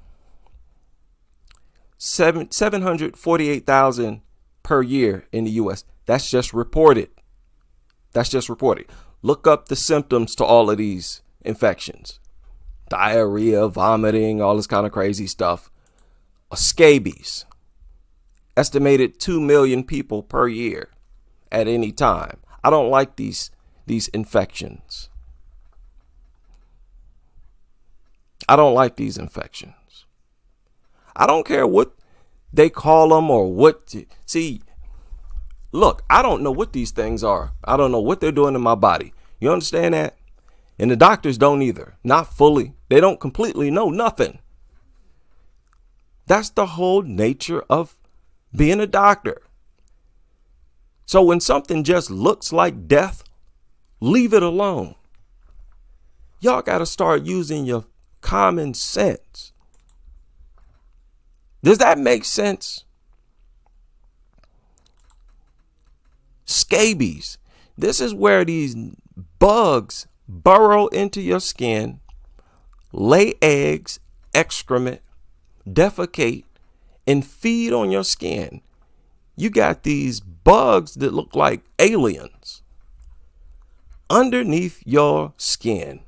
748,000 per year in the U.S. That's just reported. That's just reported. Look up the symptoms to all of these infections. Diarrhea, vomiting, all this kind of crazy stuff. Scabies. Estimated 2 million people per year at any time. I don't like these infections. I don't like these infections. I don't care what they call them or what. See, look, I don't know what these things are. I don't know what they're doing in my body. You understand that? And the doctors don't either. Not fully. They don't completely know nothing. That's the whole nature of being a doctor. So when something just looks like death, leave it alone. Y'all got to start using your common sense. Does that make sense? Scabies. This is where these bugs burrow into your skin, lay eggs, excrement, defecate, and feed on your skin. You got these bugs that look like aliens underneath your skin,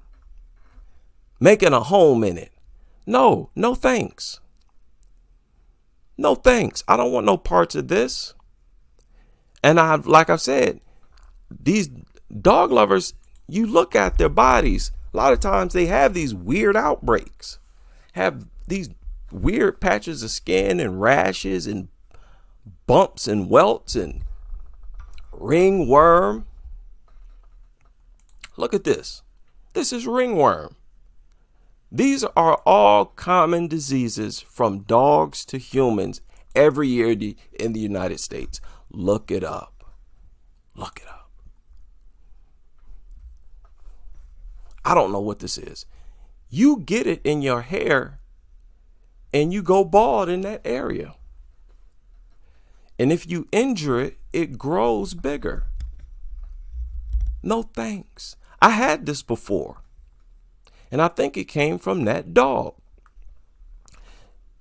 making a home in it. No thanks. No thanks. I don't want no parts of this. And like I've said, these dog lovers, you look at their bodies, a lot of times they have these weird outbreaks, have these weird patches of skin and rashes and bumps and welts and ringworm. Look at this. This is ringworm. These are all common diseases from dogs to humans every year in the United States. Look it up. Look it up. I don't know what this is. You get it in your hair and you go bald in that area. And if you injure it, it grows bigger. No thanks. I had this before. And I think it came from that dog.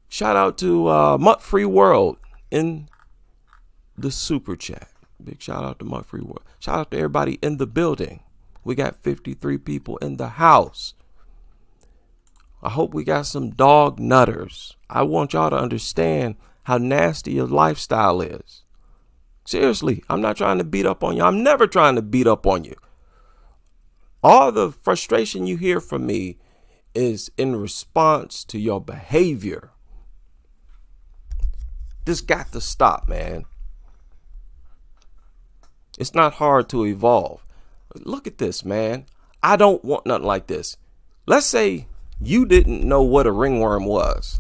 Shout out to Mutt Free World in the super chat. Big shout out to Mutt Free World. Shout out to everybody in the building. We got 53 people in the house. I hope we got some dog nutters. I want y'all to understand how nasty your lifestyle is. Seriously, I'm not trying to beat up on you. I'm never trying to beat up on you. All the frustration you hear from me is in response to your behavior. This got to stop, man. It's not hard to evolve. Look at this, man. I don't want nothing like this. Let's say you didn't know what a ringworm was.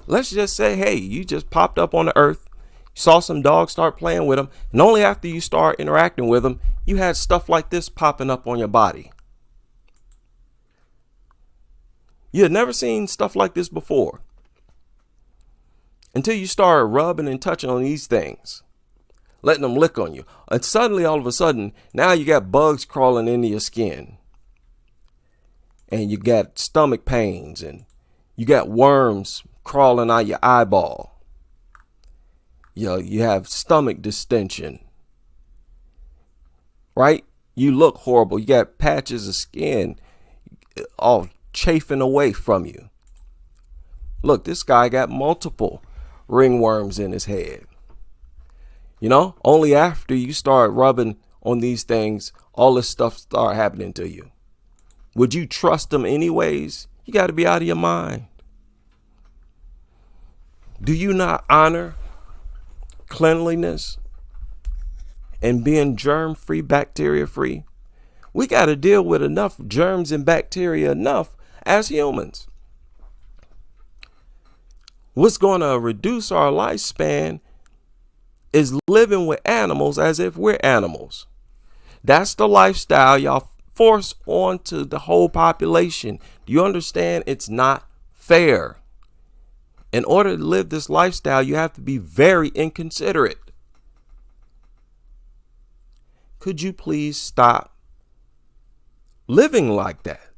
Let's just say, hey, you just popped up on the earth, saw some dogs start playing with them, and only after you start interacting with them, you had stuff like this popping up on your body. You had never seen stuff like this before until you started rubbing and touching on these things, letting them lick on you. And suddenly, all of a sudden, now you got bugs crawling into your skin. And you got stomach pains and you got worms crawling out your eyeball. You have stomach distension. Right? You look horrible. You got patches of skin all chafing away from you. Look, this guy got multiple ringworms in his head. You know, only after you start rubbing on these things, all this stuff start happening to you. Would you trust them anyways? You got to be out of your mind. Do you not honor cleanliness and being germ-free, bacteria-free? We got to deal with enough germs and bacteria enough as humans. What's going to reduce our lifespan is living with animals as if we're animals. That's the lifestyle y'all force onto the whole population. Do you understand? It's not fair. In order to live this lifestyle, you have to be very inconsiderate. Could you please stop living like that?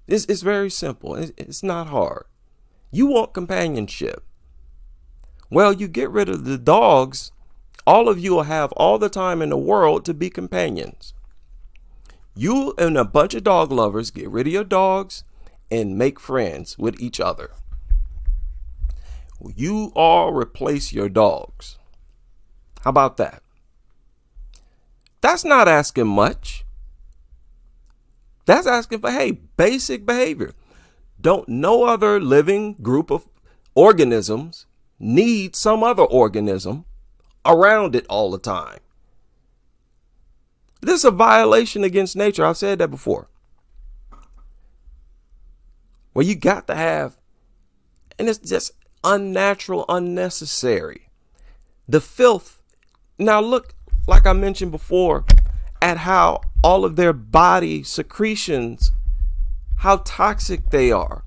It's very simple. It's not hard. You want companionship. Well, you get rid of the dogs, all of you will have all the time in the world to be companions. You and a bunch of dog lovers get rid of your dogs and make friends with each other. You all replace your dogs. How about that? That's not asking much. That's asking for, hey, basic behavior. Don't no other living group of organisms need some other organism around it all the time. This is a violation against nature. I've said that before. Well, you got to have, and it's just unnatural, unnecessary. The filth. Now look, like I mentioned before, at how all of their body secretions, how toxic they are.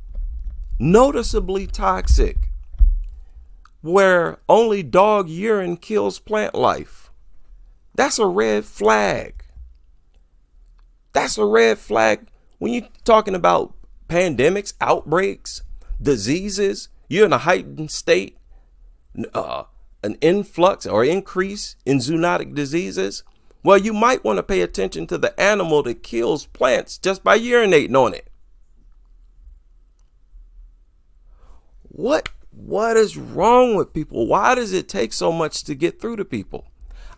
Noticeably toxic. Where only dog urine kills plant life. That's a red flag. That's a red flag when you're talking about pandemics, outbreaks, diseases. You're in a heightened state, an influx or increase in zoonotic diseases. Well, you might want to pay attention to the animal that kills plants just by urinating on it. What is wrong with people? Why does it take so much to get through to people?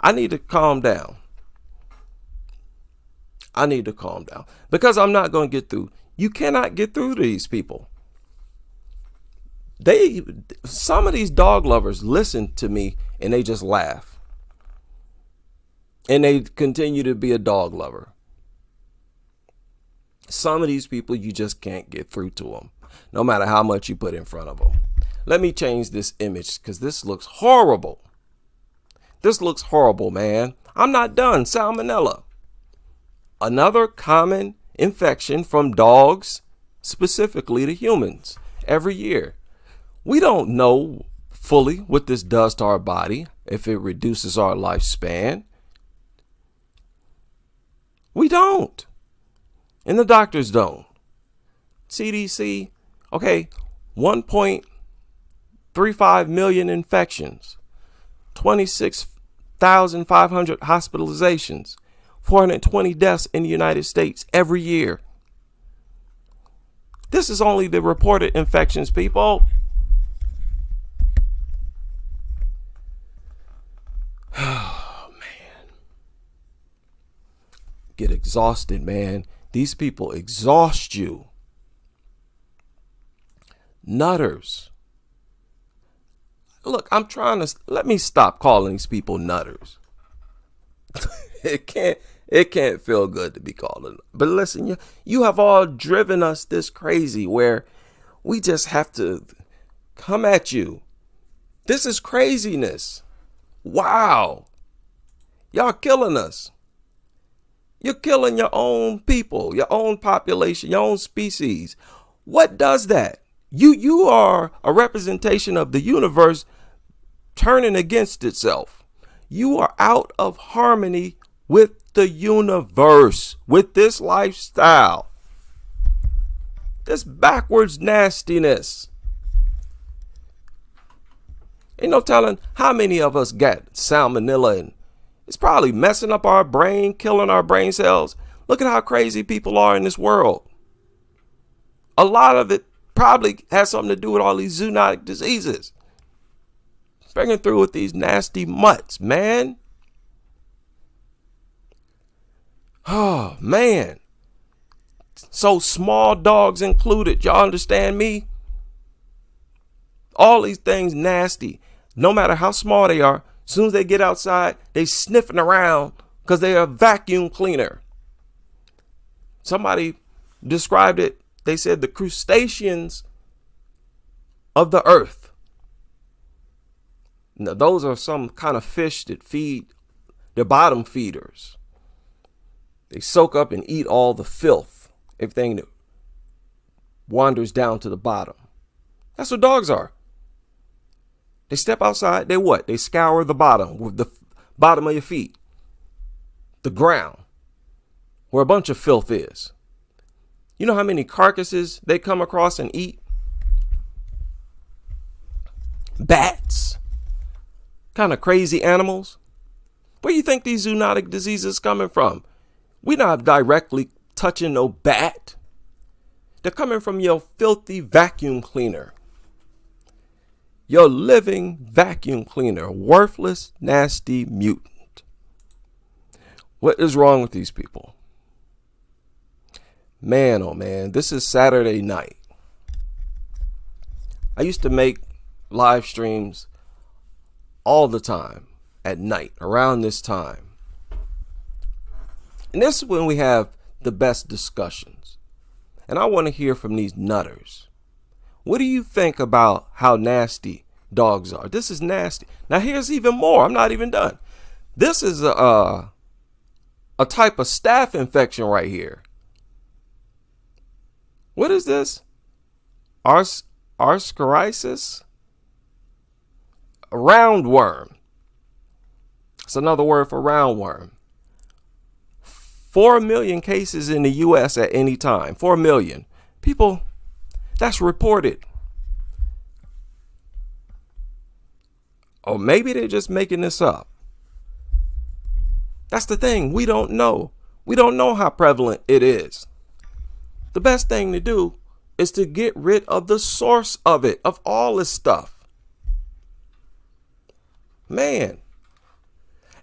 I need to calm down. I need to calm down because I'm not going to get through. You cannot get through to these people. Some of these dog lovers listen to me and they just laugh. And they continue to be a dog lover. Some of these people, you just can't get through to them, no matter how much you put in front of them. Let me change this image because this looks horrible. This looks horrible, man. I'm not done. Salmonella. Another common infection from dogs, specifically to humans, every year. We don't know fully what this does to our body, if it reduces our lifespan. We don't. And the doctors don't. CDC, okay, 1.35 million infections, 26,500 hospitalizations, 420 deaths in the United States every year. This is only the reported infections, people. Oh, man. Get exhausted, man. These people exhaust you. Nutters. Look, let me stop calling these people nutters. It can't feel good to be called a. But listen, you have all driven us this crazy where we just have to come at you. This is craziness. Wow. Y'all killing us. You're killing your own people, your own population, your own species. What does that? You are a representation of the universe turning against itself. You are out of harmony with the universe, with this lifestyle. This backwards nastiness. Ain't no telling how many of us got salmonella, and it's probably messing up our brain, killing our brain cells. Look at how crazy people are in this world. A lot of it probably has something to do with all these zoonotic diseases. Bringing through with these nasty mutts, man. Oh, man. So small dogs included. Y'all understand me? All these things nasty. No matter how small they are, as soon as they get outside, they sniffing around because they're a vacuum cleaner. Somebody described it. They said the crustaceans of the earth. Now, those are some kind of fish that feed, they're bottom feeders. They soak up and eat all the filth, everything that wanders down to the bottom. That's what dogs are. They step outside, they what? They scour the bottom with the bottom of your feet, the ground, where a bunch of filth is. You know how many carcasses they come across and eat? Bats. Kind of crazy animals. Where do you think these zoonotic diseases coming from? We're not directly touching no bat. They're coming from your filthy vacuum cleaner. Your living vacuum cleaner. Worthless, nasty mutant. What is wrong with these people? Man, oh man, this is Saturday night. I used to make live streams all the time at night, around this time. And this is when we have the best discussions. And I want to hear from these nutters. What do you think about how nasty dogs are? This is nasty. Now here's even more. I'm not even done. This is a type of staph infection right here. What is this? Ascariasis? A roundworm. It's another word for roundworm. 4 million cases in the U.S. at any time. 4 million. People, that's reported. Or maybe they're just making this up. That's the thing. We don't know. We don't know how prevalent it is. The best thing to do is to get rid of the source of it, of all this stuff. Man,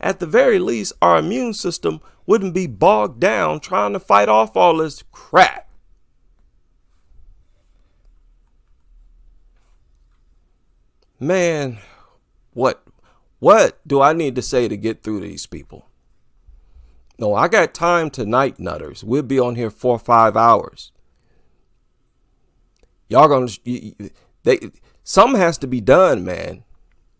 at the very least, our immune system wouldn't be bogged down trying to fight off all this crap. Man, what do I need to say to get through to these people? No, I got time tonight, nutters. We'll be on here 4 or 5 hours. Y'all gonna, something has to be done, man.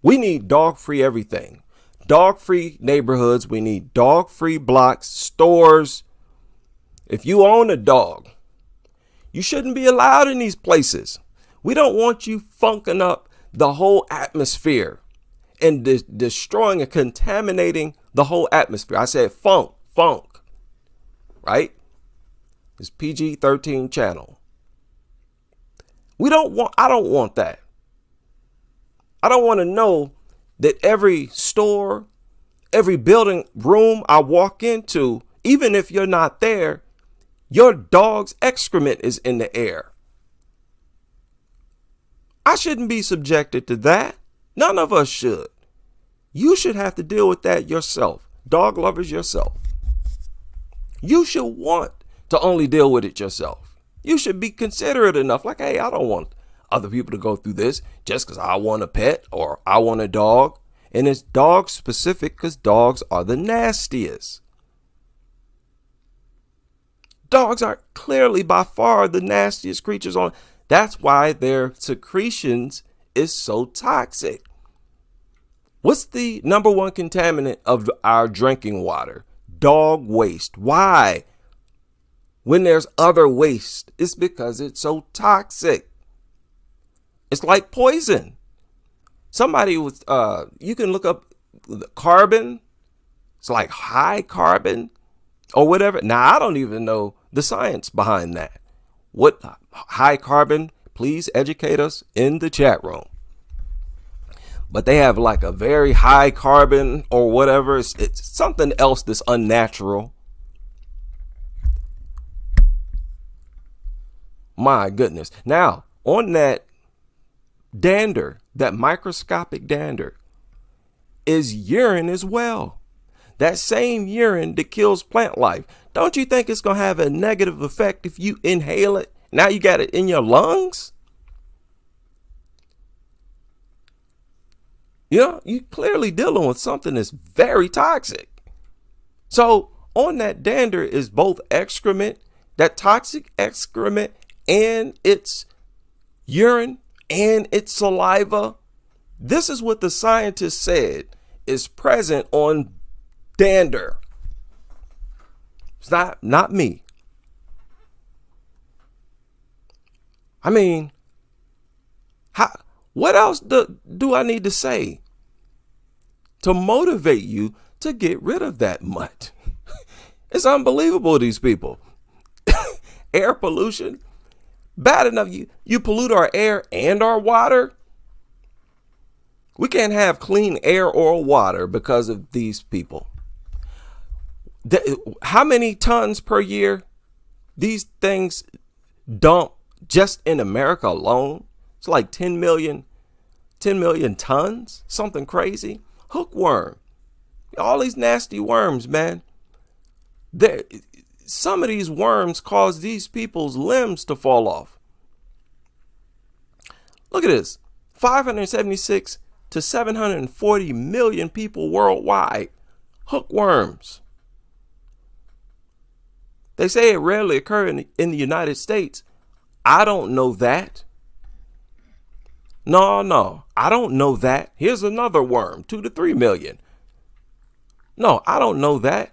We need dog-free everything. dog-free neighborhoods. We need dog-free blocks, stores. If you own a dog, you shouldn't be allowed in these places. We don't want you funking up the whole atmosphere and destroying and contaminating the whole atmosphere. I said funk, right? It's PG-13 channel. I don't want that. I don't want to know that every store, every building room I walk into, even if you're not there, your dog's excrement is in the air. I shouldn't be subjected to that. None of us should. You should have to deal with that yourself. Dog lovers yourself. You should want to only deal with it yourself. You should be considerate enough. Like, hey, I don't want other people to go through this just because I want a pet or I want a dog. And it's dog specific because dogs are the nastiest. Dogs are clearly by far the nastiest creatures on. That's why their secretions is so toxic. What's the number one contaminant of our drinking water? Dog waste. Why? When there's other waste, it's because it's so toxic. It's like poison. Somebody was, you can look up the carbon. It's like high carbon or whatever. Now, I don't even know the science behind that. What high carbon? Please educate us in the chat room. But they have like a very high carbon or whatever. It's something else that's unnatural. My goodness. Now, on that dander, that microscopic dander, is urine as well. That same urine that kills plant life. Don't you think it's going to have a negative effect if you inhale it? Now you got it in your lungs? You clearly dealing with something that's very toxic. So on that dander is both excrement, that toxic excrement, and its urine and its saliva. This is what the scientists said is present on dander. It's not me. I mean, what else do I need to say to motivate you to get rid of that mutt? It's unbelievable, these people. Air pollution. Bad enough you pollute our air and our water. We can't have clean air or water because of these people. How many tons per year these things dump just in America alone? It's like 10 million tons, something crazy. Hookworm, all these nasty worms, man. Some of these worms cause these people's limbs to fall off. Look at this, 576 to 740 million people worldwide. Hookworms. They say it rarely occurs in the United States. I don't know that. No, I don't know that. Here's another worm, 2 to 3 million. No, I don't know that.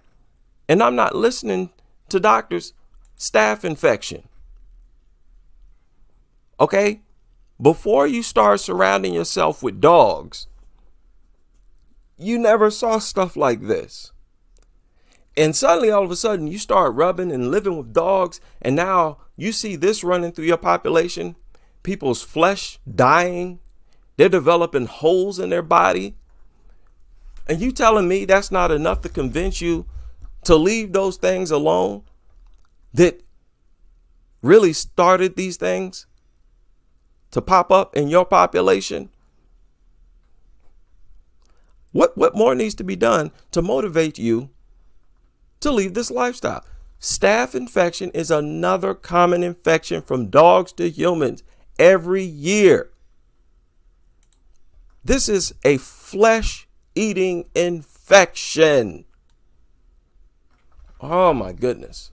And I'm not listening to doctors. Staph infection. Okay? Before you start surrounding yourself with dogs, you never saw stuff like this. And suddenly, all of a sudden, you start rubbing and living with dogs. And now you see this running through your population. People's flesh dying. They're developing holes in their body. And you telling me that's not enough to convince you to leave those things alone that really started these things to pop up in your population? What more needs to be done to motivate you to leave this lifestyle? Staph infection is another common infection from dogs to humans every year. This is a flesh-eating infection. Oh my goodness.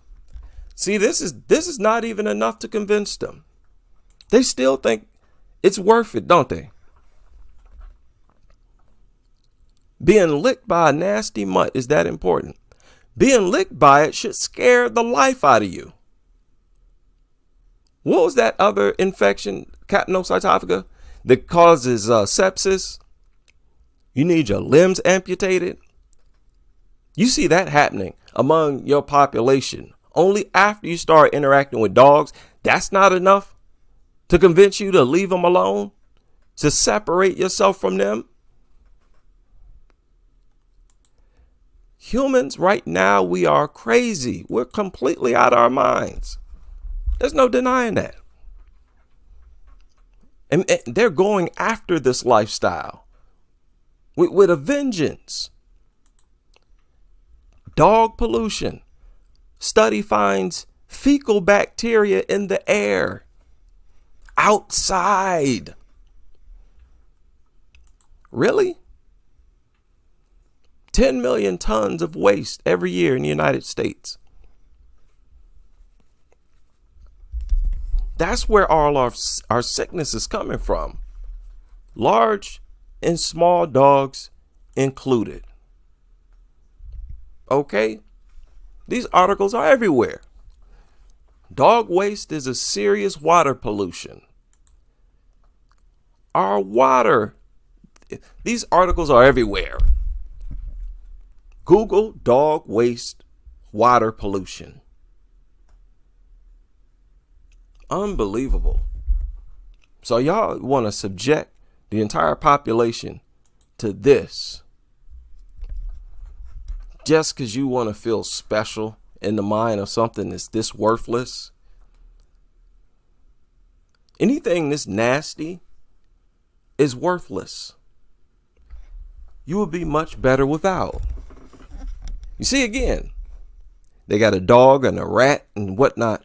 See, this is not even enough to convince them. They still think it's worth it, don't they? Being licked by a nasty mutt is that important. Being licked by it should scare the life out of you. What was that other infection, capnocytophaga, that causes sepsis? You need your limbs amputated. You see that happening among your population only after you start interacting with dogs. That's not enough to convince you to leave them alone, to separate yourself from them. Humans right now, we are crazy. We're completely out of our minds. There's no denying that. And they're going after this lifestyle with a vengeance. Dog pollution. Study finds fecal bacteria in the air outside. Really? 10 million tons of waste every year in the United States. That's where all our sickness is coming from. Large and small dogs included. Okay? These articles are everywhere. Dog waste is a serious water pollution. Our water, these articles are everywhere. Google dog waste water pollution. Unbelievable. So y'all want to subject the entire population to this just because you want to feel special in the mind of something that's this worthless? Anything this nasty is worthless. You would be much better without. You see, again, they got a dog and a rat and whatnot.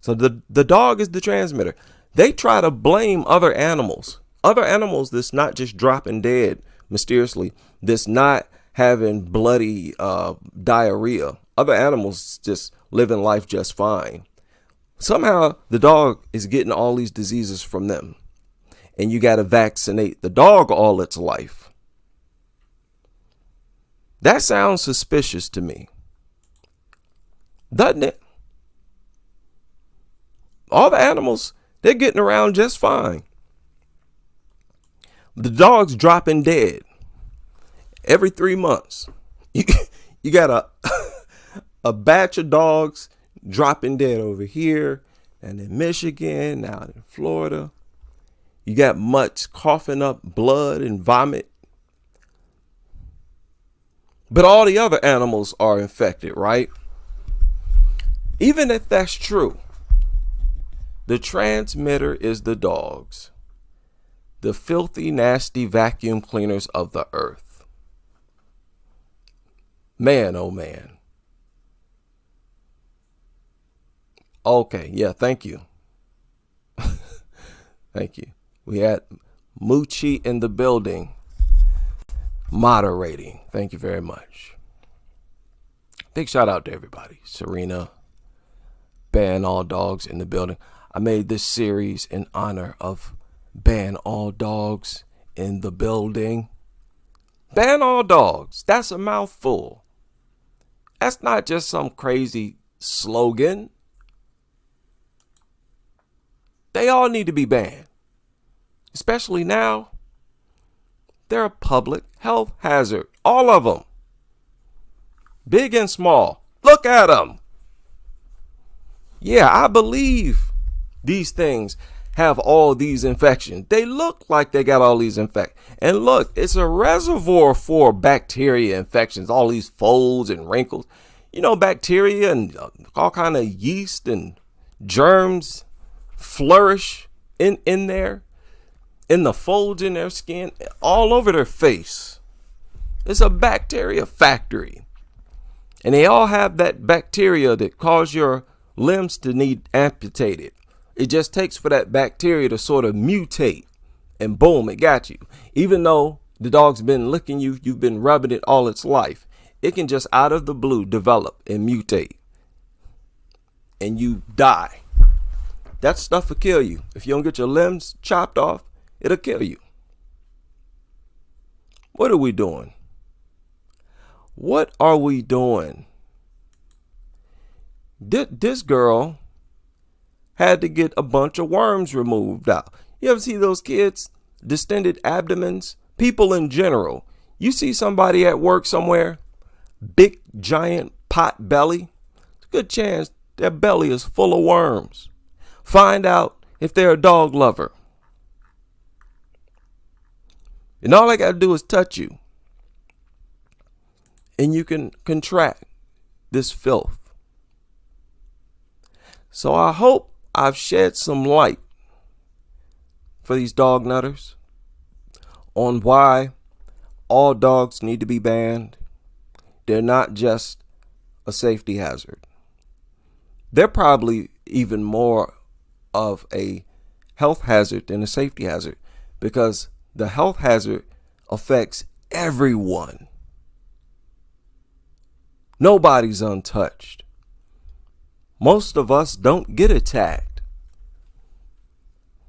So the dog is the transmitter. They try to blame other animals that's not just dropping dead mysteriously, that's not having bloody diarrhea. Other animals just living life just fine. Somehow the dog is getting all these diseases from them. And you got to vaccinate the dog all its life. That sounds suspicious to me. Doesn't it? All the animals, they're getting around just fine. The dog's dropping dead every 3 months. You got a batch of dogs dropping dead over here and in Michigan, out in Florida. You got mutts coughing up blood and vomit. But all the other animals are infected, right? Even if that's true, the transmitter is the dogs, the filthy, nasty vacuum cleaners of the earth. Man, oh man. Okay, yeah, thank you. Thank you. We had Moochie in the building moderating. Thank you very much. Big shout out to everybody. Serena, Ban All Dogs in the building. I made this series in honor of Ban All Dogs in the building. Ban all dogs. That's a mouthful. That's not just some crazy slogan. They all need to be banned. Especially now. They're a public health hazard. All of them. Big and small. Look at them. Yeah, I believe these things have all these infections. They look like they got all these infections. And look, it's a reservoir for bacteria infections, all these folds and wrinkles. You know, bacteria and all kind of yeast and germs flourish in there, in the folds in their skin, all over their face. It's a bacteria factory. And they all have that bacteria that cause your limbs to need amputated. It just takes for that bacteria to sort of mutate, and boom, it got you. Even though the dog's been licking you, you've been rubbing it all its life, it can just out of the blue develop and mutate, and you die. That stuff will kill you. If you don't get your limbs chopped off, it'll kill you. What are we doing? What are we doing? This girl had to get a bunch of worms removed out. You ever see those kids? Distended abdomens? People in general. You see somebody at work somewhere, big giant pot belly, it's a good chance their belly is full of worms. Find out if they're a dog lover. And all I got to do is touch you, and you can contract this filth. So I hope I've shed some light for these dog nutters on why all dogs need to be banned. They're not just a safety hazard. They're probably even more of a health hazard than a safety hazard, because the health hazard affects everyone. Nobody's untouched. Most of us don't get attacked.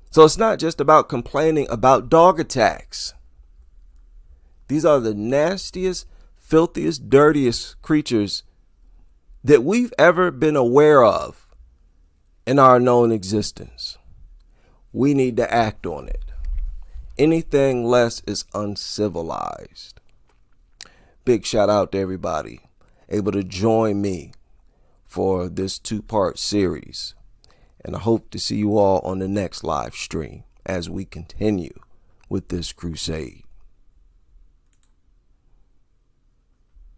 So it's not just about complaining about dog attacks. These are the nastiest, filthiest, dirtiest creatures that we've ever been aware of in our known existence. We need to act on it. Anything less is uncivilized. Big shout out to everybody able to join me for this 2-part series. And I hope to see you all on the next live stream as we continue with this crusade.